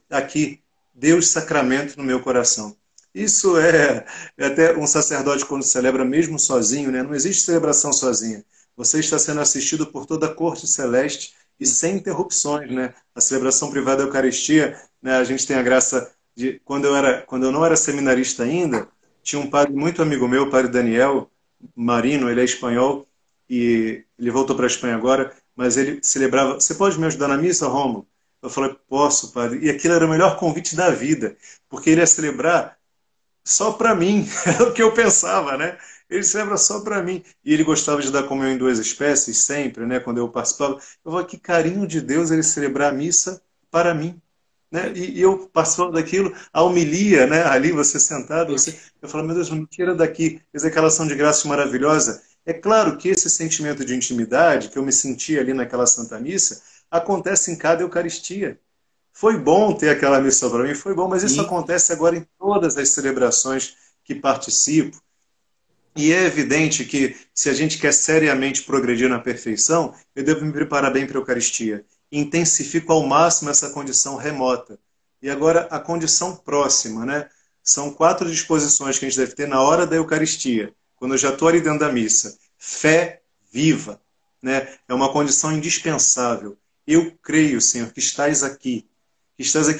aqui, Deus sacramento no meu coração. Isso é até um sacerdote quando celebra mesmo sozinho, né? Não existe celebração sozinha. Você está sendo assistido por toda a corte celeste e sem interrupções, né? A celebração privada da Eucaristia, né? A gente tem a graça de quando eu não era seminarista ainda, tinha um padre muito amigo meu, o padre Daniel Marino, ele é espanhol e ele voltou para a Espanha agora, mas ele celebrava. Você pode me ajudar na missa, Rômulo? Eu falei, posso, padre. E aquilo era o melhor convite da vida, porque ele ia celebrar só para mim, era o que eu pensava, né? Ele celebra só para mim. E ele gostava de dar comunhão em duas espécies, sempre, né? Quando eu participava. Eu falei, que carinho de Deus ele celebrar a missa para mim. Né? E eu participando daquilo, a homilia, né? Ali você sentado, eu falo, meu Deus, não me tira daqui. Fez aquela ação de graça maravilhosa. É claro que esse sentimento de intimidade que eu me senti ali naquela Santa Missa acontece em cada Eucaristia. Foi bom ter aquela missa para mim, foi bom, mas isso acontece agora em todas as celebrações que participo. E é evidente que, se a gente quer seriamente progredir na perfeição, eu devo me preparar bem para a Eucaristia. Intensifico ao máximo essa condição remota. E agora, a condição próxima, né? São 4 disposições que a gente deve ter na hora da Eucaristia, quando eu já estou ali dentro da missa. Fé viva, né? É uma condição indispensável. Eu creio, Senhor, que estás aqui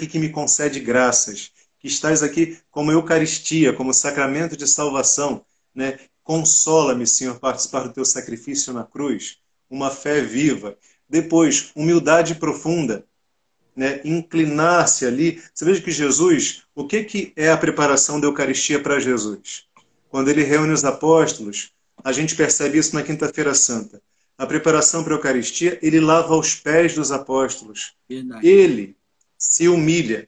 que me concede graças, que estás aqui como Eucaristia, como sacramento de salvação, né? Consola-me, Senhor, participar do teu sacrifício na cruz, uma fé viva. Depois, humildade profunda, né? Inclinar-se ali. Você veja que Jesus, o que é a preparação da Eucaristia para Jesus? Quando ele reúne os apóstolos, a gente percebe isso na Quinta-feira Santa. A preparação para a Eucaristia, ele lava os pés dos apóstolos. Verdade. Ele se humilha.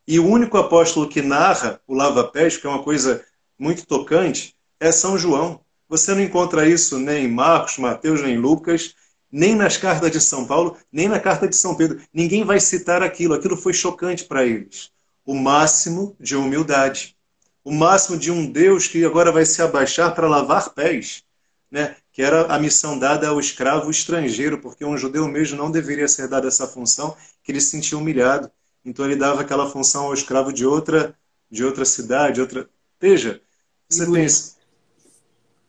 E o único apóstolo que narra o lava-pés, que é uma coisa muito tocante, é São João. Você não encontra isso nem em Marcos, Mateus, nem em Lucas, nem nas cartas de São Paulo, nem na carta de São Pedro. Ninguém vai citar aquilo. Aquilo foi chocante para eles. O máximo de humildade. O máximo de um Deus que agora vai se abaixar para lavar pés, né? Que era a missão dada ao escravo estrangeiro, porque um judeu mesmo não deveria ser dado essa função, que ele se sentia humilhado. Então ele dava aquela função ao escravo de outra cidade, outra. Veja, você pensa.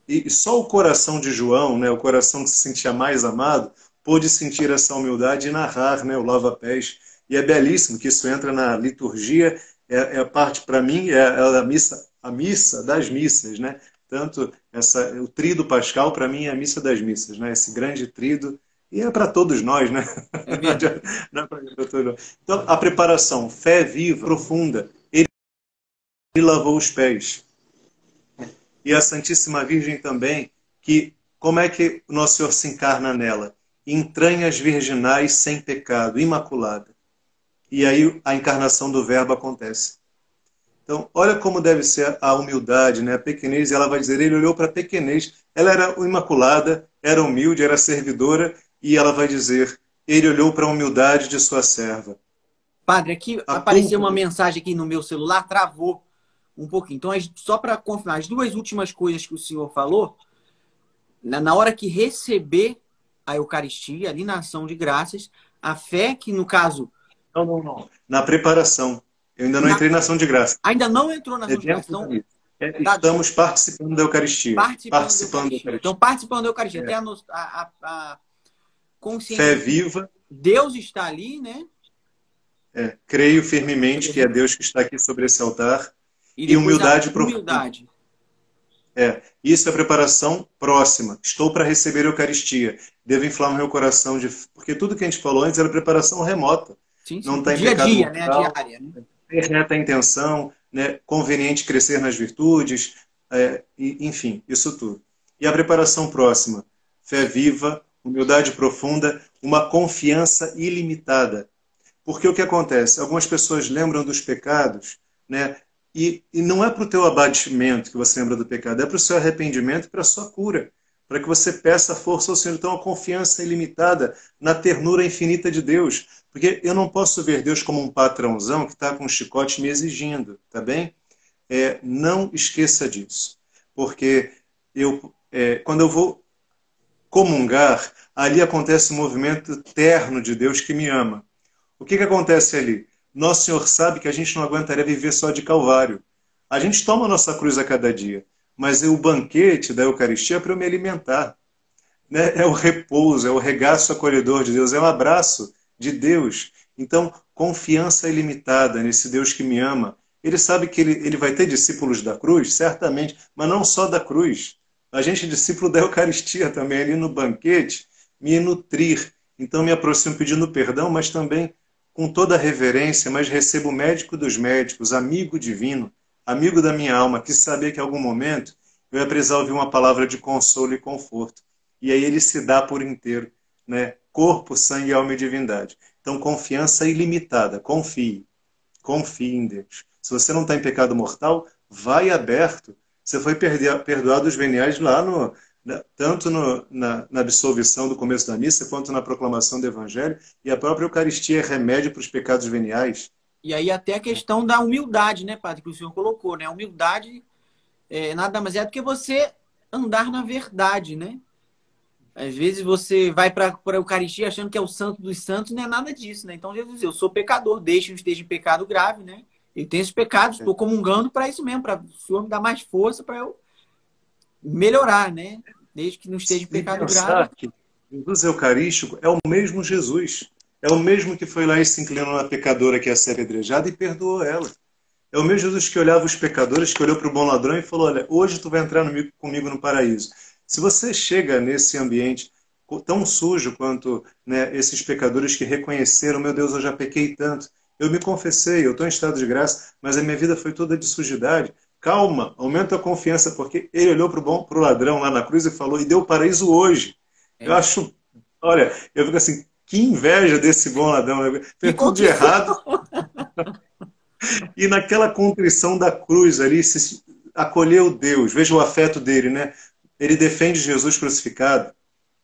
E só o coração de João, né, o coração que se sentia mais amado, pôde sentir essa humildade e narrar, né, o lava-pés. E é belíssimo que isso entra na liturgia, é a parte, para mim, é a missa das missas, né? Tanto o tríduo pascal, para mim, é a missa das missas, né? Esse grande tríduo, e é para todos nós, né? Não é para todos nós. Então, a preparação, fé viva, profunda, ele lavou os pés. E a Santíssima Virgem também, que como é que o Nosso Senhor se encarna nela? Entranhas virginais sem pecado, imaculada. E aí a encarnação do Verbo acontece. Então, olha como deve ser a humildade, né? A pequenez, ela vai dizer, ele olhou para a pequenez, ela era imaculada, era humilde, era servidora, e ela vai dizer, ele olhou para a humildade de sua serva. Padre, aqui apareceu uma mensagem aqui no meu celular, travou um pouquinho. Então, só para confirmar, as 2 últimas coisas que o senhor falou, na hora que receber a Eucaristia, ali na ação de graças, a fé que, no caso... Não. Na preparação. Eu ainda não entrei na ação de graça. Ainda não entrou na ação de graça. Então, estamos participando da Eucaristia. Participando da Eucaristia. Então, participando da Eucaristia. Até a consciência. Fé viva. Deus está ali, né? Creio firmemente que é Deus que está aqui sobre esse altar. E humildade profunda. Isso é a preparação próxima. Estou para receber a Eucaristia. Devo inflamar meu coração. Porque tudo que a gente falou antes era preparação remota. Sim. Não está em dia a pecado dia, mortal, né? A diária, né? Ter reta intenção, né? Conveniente crescer nas virtudes, enfim, isso tudo. E a preparação próxima. Fé viva, humildade profunda, uma confiança ilimitada. Porque o que acontece? Algumas pessoas lembram dos pecados, né? E não é para o teu abatimento que você lembra do pecado, é para o seu arrependimento e para a sua cura. Para que você peça força ao Senhor. Então, a confiança ilimitada na ternura infinita de Deus. Porque eu não posso ver Deus como um patrãozão que está com um chicote me exigindo, tá bem? não esqueça disso. Porque quando eu vou comungar, ali acontece um movimento terno de Deus que me ama. O que acontece ali? Nosso Senhor sabe que a gente não aguentaria viver só de Calvário. A gente toma a nossa cruz a cada dia, mas o banquete da Eucaristia é para eu me alimentar. Né? É o repouso, é o regaço acolhedor de Deus, é um abraço de Deus. Então, confiança ilimitada nesse Deus que me ama. Ele sabe que ele vai ter discípulos da cruz, certamente, mas não só da cruz. A gente é discípulo da Eucaristia também, ali no banquete, me nutrir. Então, me aproximo pedindo perdão, mas também com toda a reverência, mas recebo o médico dos médicos, amigo divino, amigo da minha alma, que sabia que em algum momento eu ia precisar ouvir uma palavra de consolo e conforto. E aí ele se dá por inteiro, né? Corpo, sangue, alma e divindade. Então, confiança ilimitada. Confie. Confie em Deus. Se você não está em pecado mortal, vai aberto. Você foi perdoado os veniais lá tanto na absolvição do começo da missa, quanto na proclamação do Evangelho, e a própria Eucaristia é remédio para os pecados veniais. E aí até a questão da humildade, né, padre, que o senhor colocou, né? A humildade nada mais é do que você andar na verdade, né? Às vezes você vai para a Eucaristia achando que é o santo dos santos, não é nada disso, né? Então Jesus, eu sou pecador, desde que não esteja em pecado grave, né? Eu tenho esses pecados, estou comungando para isso mesmo, para o Senhor me dar mais força para eu melhorar, né? Desde que não esteja em pecado grave. Que Jesus Eucarístico é o mesmo Jesus. É o mesmo que foi lá e se inclinou na pecadora que ia ser apedrejada e perdoou ela. É o mesmo Jesus que olhava os pecadores, que olhou para o bom ladrão e falou, olha, hoje tu vai entrar comigo no paraíso. Se você chega nesse ambiente tão sujo quanto, né, esses pecadores que reconheceram, meu Deus, eu já pequei tanto, eu me confessei, eu estou em estado de graça, mas a minha vida foi toda de sujidade. Calma, aumenta a confiança, porque ele olhou para o ladrão lá na cruz e falou, e deu paraíso hoje. Eu acho, olha, eu fico assim, que inveja desse bom ladrão, fez tudo de errado. E naquela contrição da cruz ali, se acolheu Deus, veja o afeto dele, né? Ele defende Jesus crucificado,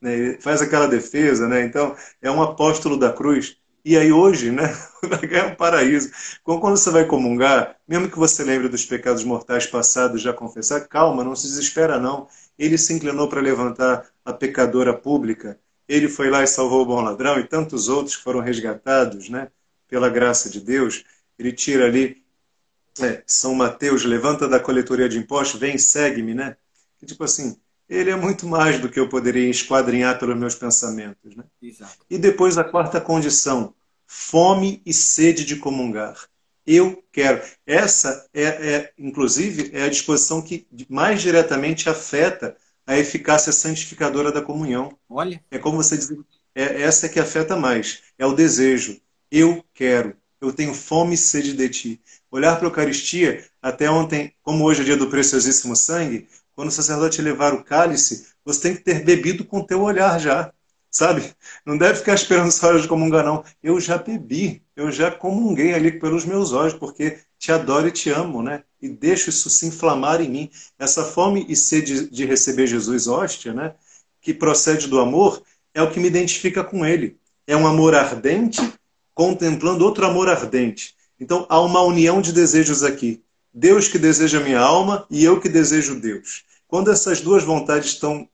né? Ele faz aquela defesa, né? Então, é um apóstolo da cruz. E aí hoje, né, vai ganhar um paraíso. Quando você vai comungar, mesmo que você lembre dos pecados mortais passados já confessar, calma, não se desespera não. Ele se inclinou para levantar a pecadora pública. Ele foi lá e salvou o bom ladrão e tantos outros que foram resgatados, né, pela graça de Deus. Ele tira ali São Mateus, levanta da coletoria de impostos, vem, segue-me, né? Que, tipo assim, ele é muito mais do que eu poderia esquadrinhar pelos meus pensamentos, né? Exato. E depois a quarta condição, fome e sede de comungar. Eu quero. Essa inclusive, é a disposição que mais diretamente afeta a eficácia santificadora da comunhão. Olha. É como você diz, essa que afeta mais. É o desejo. Eu quero. Eu tenho fome e sede de ti. Olhar para a Eucaristia, até ontem, como hoje é dia do preciosíssimo sangue, quando o sacerdote levar o cálice, você tem que ter bebido com o teu olhar já. Sabe? Não deve ficar esperando essa hora de comungar, não. Eu já bebi, eu já comunguei ali pelos meus olhos, porque te adoro e te amo, né? E deixo isso se inflamar em mim. Essa fome e sede de receber Jesus, hóstia, né? Que procede do amor, é o que me identifica com ele. É um amor ardente, contemplando outro amor ardente. Então, há uma união de desejos aqui. Deus que deseja a minha alma e eu que desejo Deus. Quando essas duas vontades estão,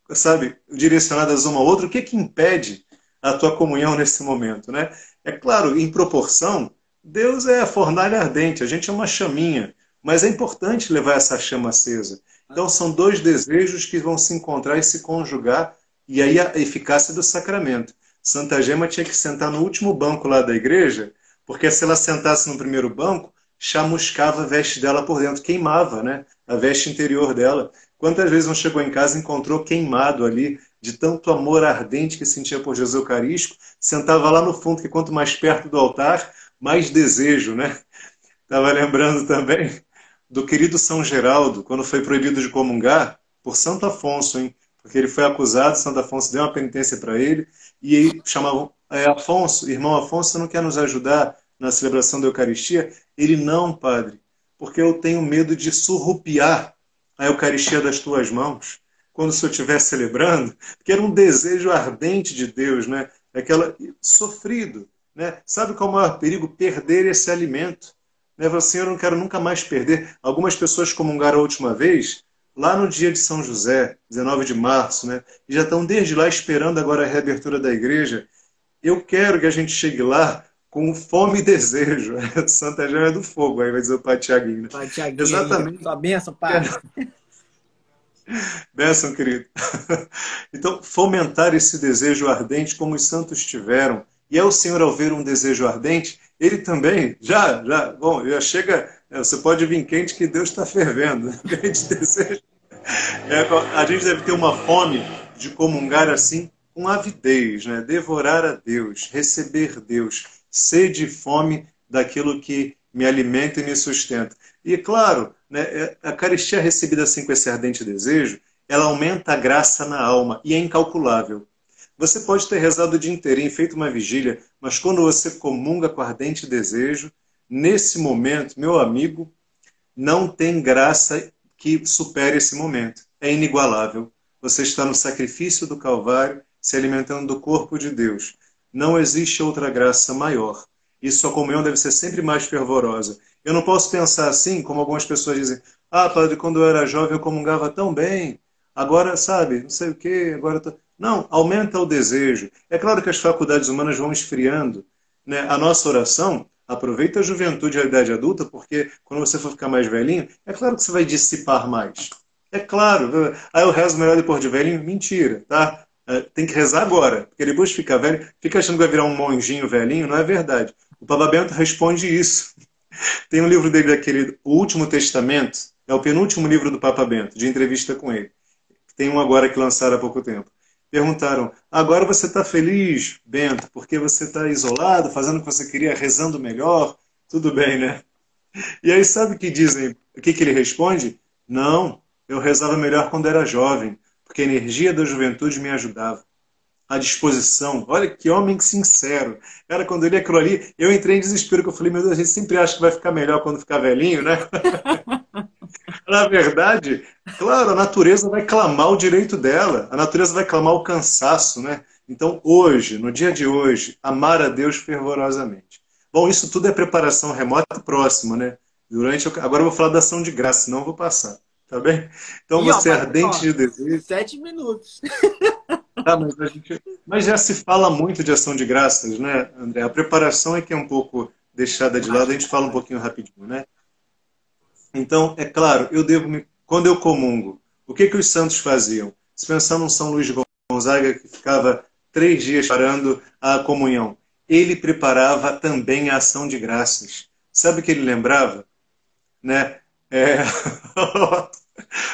sabe, direcionadas uma a outra, o que impede a tua comunhão nesse momento, né? É claro, em proporção, Deus é a fornalha ardente, a gente é uma chaminha, mas é importante levar essa chama acesa. Então são dois desejos que vão se encontrar e se conjugar, e aí a eficácia do sacramento. Santa Gema tinha que sentar no último banco lá da igreja, porque se ela sentasse no primeiro banco, chamuscava a veste dela por dentro, queimava, né? A veste interior dela. Quantas vezes não chegou em casa e encontrou queimado ali, de tanto amor ardente que sentia por Jesus Eucarístico, sentava lá no fundo, que quanto mais perto do altar, mais desejo, né? Estava lembrando também do querido São Geraldo, quando foi proibido de comungar, por Santo Afonso, hein? Porque ele foi acusado, Santo Afonso deu uma penitência para ele, e aí chamavam, Afonso, irmão Afonso, você não quer nos ajudar na celebração da Eucaristia? Ele, não, padre, porque eu tenho medo de surrupiar a Eucaristia das tuas mãos, quando o senhor estiver celebrando, que era um desejo ardente de Deus, né? Aquela sofrido, né? Sabe qual é o maior perigo? Perder esse alimento, Né? Fala, Senhor, eu não quero nunca mais perder. Algumas pessoas comungaram a última vez lá no dia de São José, 19 de março, né? E já estão desde lá esperando agora a reabertura da igreja. Eu quero que a gente chegue lá com fome e desejo. Santa Gema é do fogo, aí vai dizer o Padre Tiaguinho. Né? Pai Tiaguinho aí, Exatamente. sua bênção, padre. Benção, querido. Então, fomentar esse desejo ardente como os santos tiveram. E é o Senhor, ao ver um desejo ardente, ele também, bom, já chega, você pode vir quente que Deus está fervendo. A gente deseja. A gente deve ter uma fome de comungar assim, com avidez, né? Devorar a Deus, receber Deus, sede e fome daquilo que me alimenta e me sustenta. E, claro, né, a Eucaristia recebida assim com esse ardente desejo, ela aumenta a graça na alma e é incalculável. Você pode ter rezado o dia inteirinho, feito uma vigília, mas quando você comunga com ardente desejo, nesse momento, meu amigo, não tem graça que supere esse momento. É inigualável. Você está no sacrifício do Calvário, se alimentando do corpo de Deus. Não existe outra graça maior. E sua comunhão deve ser sempre mais fervorosa. Eu não posso pensar assim, como algumas pessoas dizem, padre, quando eu era jovem eu comungava tão bem, agora, sabe, não sei o quê, agora... Não, aumenta o desejo. É claro que as faculdades humanas vão esfriando, né? A nossa oração, aproveita a juventude e a idade adulta, porque quando você for ficar mais velhinho, é claro que você vai dissipar mais. É claro. Eu rezo melhor depois de velhinho? Mentira, tá? Tem que rezar agora, porque depois de ficar velho, fica achando que vai virar um monjinho velhinho, não é verdade. O Papa Bento responde isso. Tem um livro dele, daquele O Último Testamento, é o penúltimo livro do Papa Bento, de entrevista com ele. Tem um agora que lançaram há pouco tempo. Perguntaram, agora você está feliz, Bento, porque você está isolado, fazendo o que você queria, rezando melhor? Tudo bem, né? E aí sabe o que dizem? O que ele responde? Não, eu rezava melhor quando era jovem, porque a energia da juventude me ajudava. A disposição. Olha que homem sincero. Cara, quando eu li aquilo ali, eu entrei em desespero, que eu falei, meu Deus, a gente sempre acha que vai ficar melhor quando ficar velhinho, né? Na verdade, claro, a natureza vai clamar o direito dela, a natureza vai clamar o cansaço, né? Então, hoje, no dia de hoje, amar a Deus fervorosamente. Bom, isso tudo é preparação remota e próxima, né? Agora eu vou falar da ação de graça, senão eu vou passar, tá bem? Então, E, ó, você é padre, ardente ó, de desejo... 7 minutos. Tá, mas já se fala muito de ação de graças, né, André? A preparação é que é um pouco deixada de lado, a gente fala um pouquinho rapidinho, né? Então, é claro, quando eu comungo, o que os santos faziam? Se pensando em São Luís de Gonzaga, que ficava 3 dias parando a comunhão, ele preparava também a ação de graças. Sabe o que ele lembrava? Né?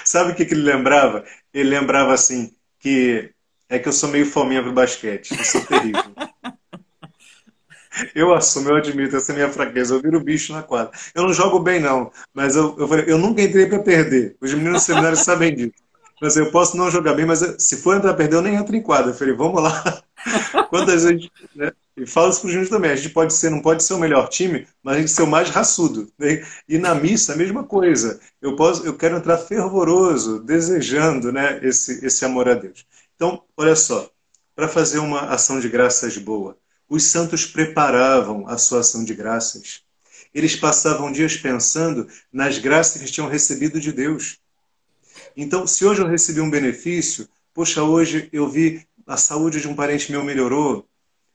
Sabe o que ele lembrava? Ele lembrava assim, que é que eu sou meio fominha pro basquete, eu sou terrível. Eu assumo, eu admito, essa é a minha fraqueza. Eu viro bicho na quadra. Eu não jogo bem, não, mas eu nunca entrei para perder. Os meninos do seminário sabem disso. Mas eu posso não jogar bem, mas se for entrar para perder, eu nem entro em quadra. Eu falei, vamos lá. Quantas vezes, né? E falo isso para os meninos também. A gente não pode ser o melhor time, mas a gente ser o mais raçudo. Né? E na missa, a mesma coisa. Eu quero entrar fervoroso, desejando, né, esse amor a Deus. Então, olha só, para fazer uma ação de graças boa, os santos preparavam a sua ação de graças. Eles passavam dias pensando nas graças que tinham recebido de Deus. Então, se hoje eu recebi um benefício, poxa, hoje eu vi a saúde de um parente meu melhorou,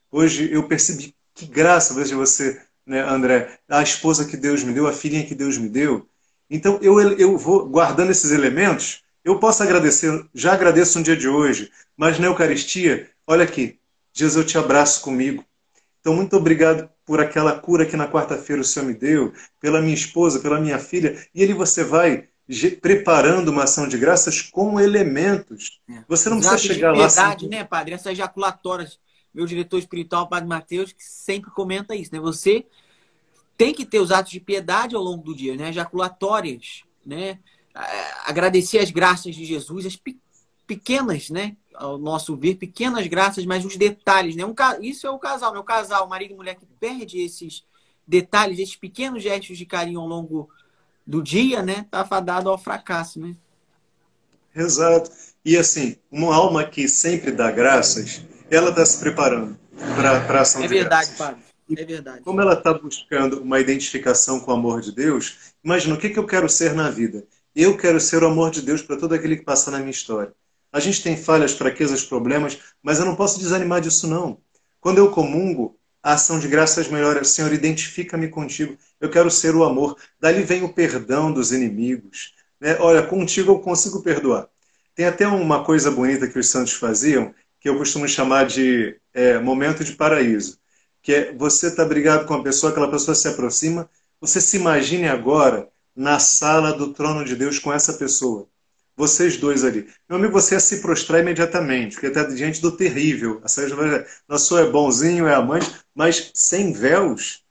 hoje eu percebi que graça, veja você, né, André, a esposa que Deus me deu, a filhinha que Deus me deu. Então, eu vou guardando esses elementos, eu posso agradecer, já agradeço no dia de hoje, mas na Eucaristia, olha aqui, Jesus, eu te abraço comigo. Então, muito obrigado por aquela cura que na quarta-feira o Senhor me deu, pela minha esposa, pela minha filha. E ali você vai preparando uma ação de graças com elementos. Você não Os precisa atos de chegar lá... piedade, né, padre? Essas ejaculatórias. Meu diretor espiritual, padre Mateus, que sempre comenta isso, né? Você tem que ter os atos de piedade ao longo do dia, né? Ejaculatórias, né? Agradecer as graças de Jesus, as pequenas, né? Ao nosso ver, pequenas graças, mas os detalhes, né? Isso é o casal, né? O casal, marido e mulher que perde esses detalhes, esses pequenos gestos de carinho ao longo do dia, né? Tá fadado ao fracasso, né? Exato. E assim, uma alma que sempre dá graças, ela está se preparando para a ação É de verdade, graças. padre. É verdade. Como ela está buscando uma identificação com o amor de Deus, imagina o que eu quero ser na vida. Eu quero ser o amor de Deus para todo aquele que passa na minha história. A gente tem falhas, fraquezas, problemas, mas eu não posso desanimar disso, não. Quando eu comungo, a ação de graças melhora. Senhor, identifica-me contigo. Eu quero ser o amor. Dali vem o perdão dos inimigos. Né? Olha, contigo eu consigo perdoar. Tem até uma coisa bonita que os santos faziam, que eu costumo chamar de momento de paraíso, que é você está brigado com uma pessoa, aquela pessoa se aproxima, você se imagine agora na sala do trono de Deus com essa pessoa. Vocês dois ali. Meu amigo, você ia se prostrar imediatamente, porque está diante do terrível. Nosso é bonzinho, é amante, mas sem véus.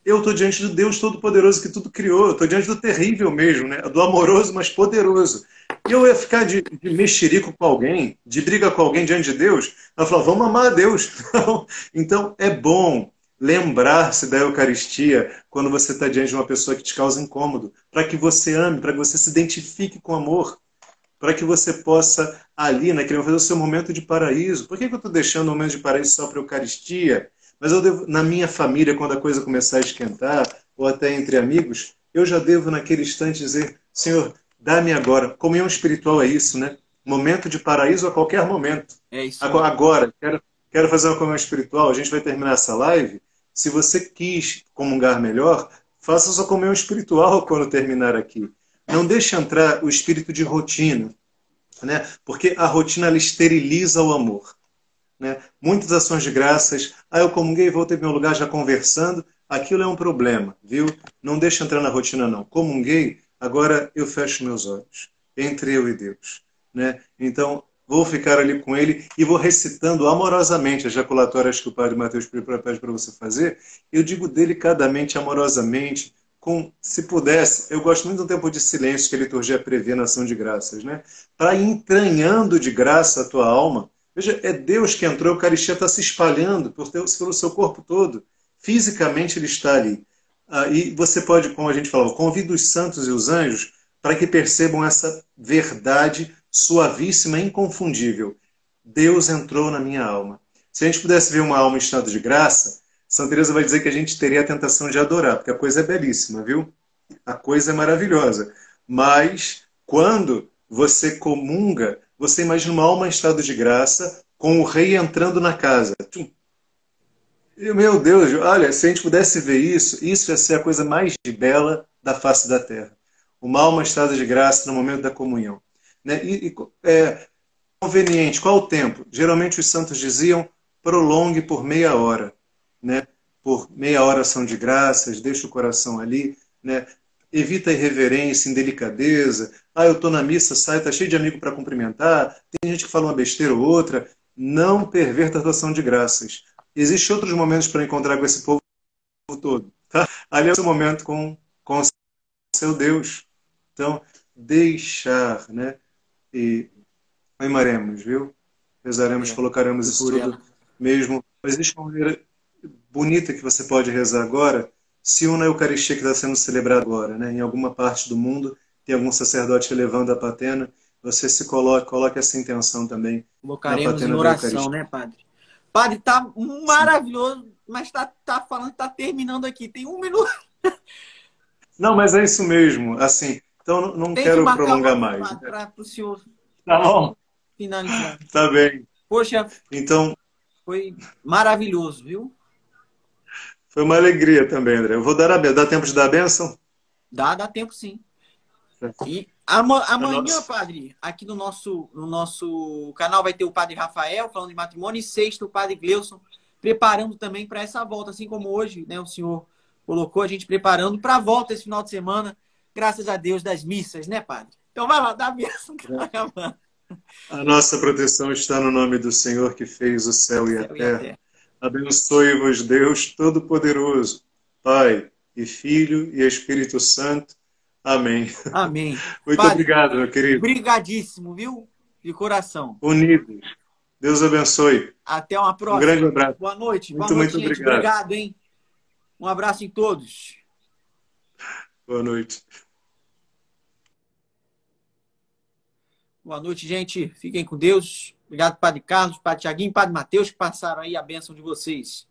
Eu estou diante do Deus Todo-Poderoso que tudo criou. Eu estou diante do terrível mesmo, né? Do amoroso, mas poderoso. E eu ia ficar de mexerico com alguém, de briga com alguém diante de Deus. Ela falou, vamos amar a Deus. Então, é bom lembrar-se da Eucaristia quando você está diante de uma pessoa que te causa incômodo, para que você ame, para que você se identifique com amor, para que você possa ali, naquele fazer o seu momento de paraíso. Por que eu estou deixando o momento de paraíso só para a Eucaristia? Mas eu devo, na minha família, quando a coisa começar a esquentar, ou até entre amigos, eu já devo naquele instante dizer, Senhor, dá-me agora. Comunhão espiritual é isso, né? Momento de paraíso a qualquer momento. É isso. Agora, quero fazer uma comunhão espiritual, a gente vai terminar essa live. Se você quis comungar melhor, faça sua comunhão espiritual quando terminar aqui. Não deixe entrar o espírito de rotina, né? Porque a rotina ela esteriliza o amor. Né? Muitas ações de graças, eu comunguei, voltei para meu lugar já conversando, aquilo é um problema, viu? Não deixa entrar na rotina não. Comunguei, agora eu fecho meus olhos, entre eu e Deus. Né? Então, vou ficar ali com ele e vou recitando amorosamente as jaculatórias que o Padre Mateus pede para você fazer. Eu digo delicadamente, amorosamente, se pudesse, eu gosto muito do tempo de silêncio que a liturgia prevê na ação de graças, né? Para ir entranhando de graça a tua alma. Veja, é Deus que entrou, a Eucaristia está se espalhando pelo seu corpo todo. Fisicamente ele está ali. E você pode, como a gente falava, convida os santos e os anjos para que percebam essa verdade suavíssima, inconfundível. Deus entrou na minha alma. Se a gente pudesse ver uma alma em estado de graça, Santa Teresa vai dizer que a gente teria a tentação de adorar, porque a coisa é belíssima, viu? A coisa é maravilhosa. Mas quando você comunga, você imagina uma alma em estado de graça com o rei entrando na casa. E, meu Deus, olha, se a gente pudesse ver isso, isso ia ser a coisa mais bela da face da terra. Uma alma em estado de graça no momento da comunhão. Né? Conveniente, qual o tempo? Geralmente os santos diziam, prolongue por meia hora. Né? Por meia hora ação de graças, deixa o coração ali. Né? Evita a irreverência, indelicadeza. Eu estou na missa, sai, está cheio de amigo para cumprimentar. Tem gente que fala uma besteira ou outra. Não perverta a ação de graças. Existem outros momentos para encontrar com esse povo todo. Tá? Ali é o seu momento com o seu Deus. Então, deixar, né? E amaremos, viu? Rezaremos, colocaremos isso tudo mesmo. Mas existe uma maneira bonita que você pode rezar agora. Se una a Eucaristia que está sendo celebrada agora, né? Em alguma parte do mundo, tem algum sacerdote elevando a patena, você se coloque essa intenção também. Colocaremos em oração, né, Padre? Padre, tá maravilhoso, mas tá falando que tá terminando aqui. Tem 1 minuto. Não, mas é isso mesmo. Assim, então não quero prolongar mais. Para o senhor. Tá bom. Finalizar. Tá bem. Poxa, então foi maravilhoso, viu? Foi uma alegria também, André. Eu vou dar dá tempo de dar a bênção? Dá tempo sim. E amanhã, Padre, aqui no nosso canal vai ter o Padre Rafael falando de matrimônio e sexta o Padre Gleuson preparando também para essa volta, assim como hoje, né, o senhor colocou a gente preparando para a volta esse final de semana, graças a Deus, das missas, né, Padre? Então vai lá, dá a bênção. A nossa proteção está no nome do Senhor que fez o céu e a terra. Abençoe-vos, Deus Todo-Poderoso, Pai e Filho e Espírito Santo. Amém. Amém. Muito obrigado, meu querido. Obrigadíssimo, viu? De coração. Unidos. Deus abençoe. Até uma próxima. Um grande abraço. Boa noite. Muito gente. obrigado. Obrigado, hein? Um abraço em todos. Boa noite. Boa noite, gente. Fiquem com Deus. Obrigado, Padre Carlos, Padre Tiaguinho, Padre Mateus, que passaram aí a bênção de vocês.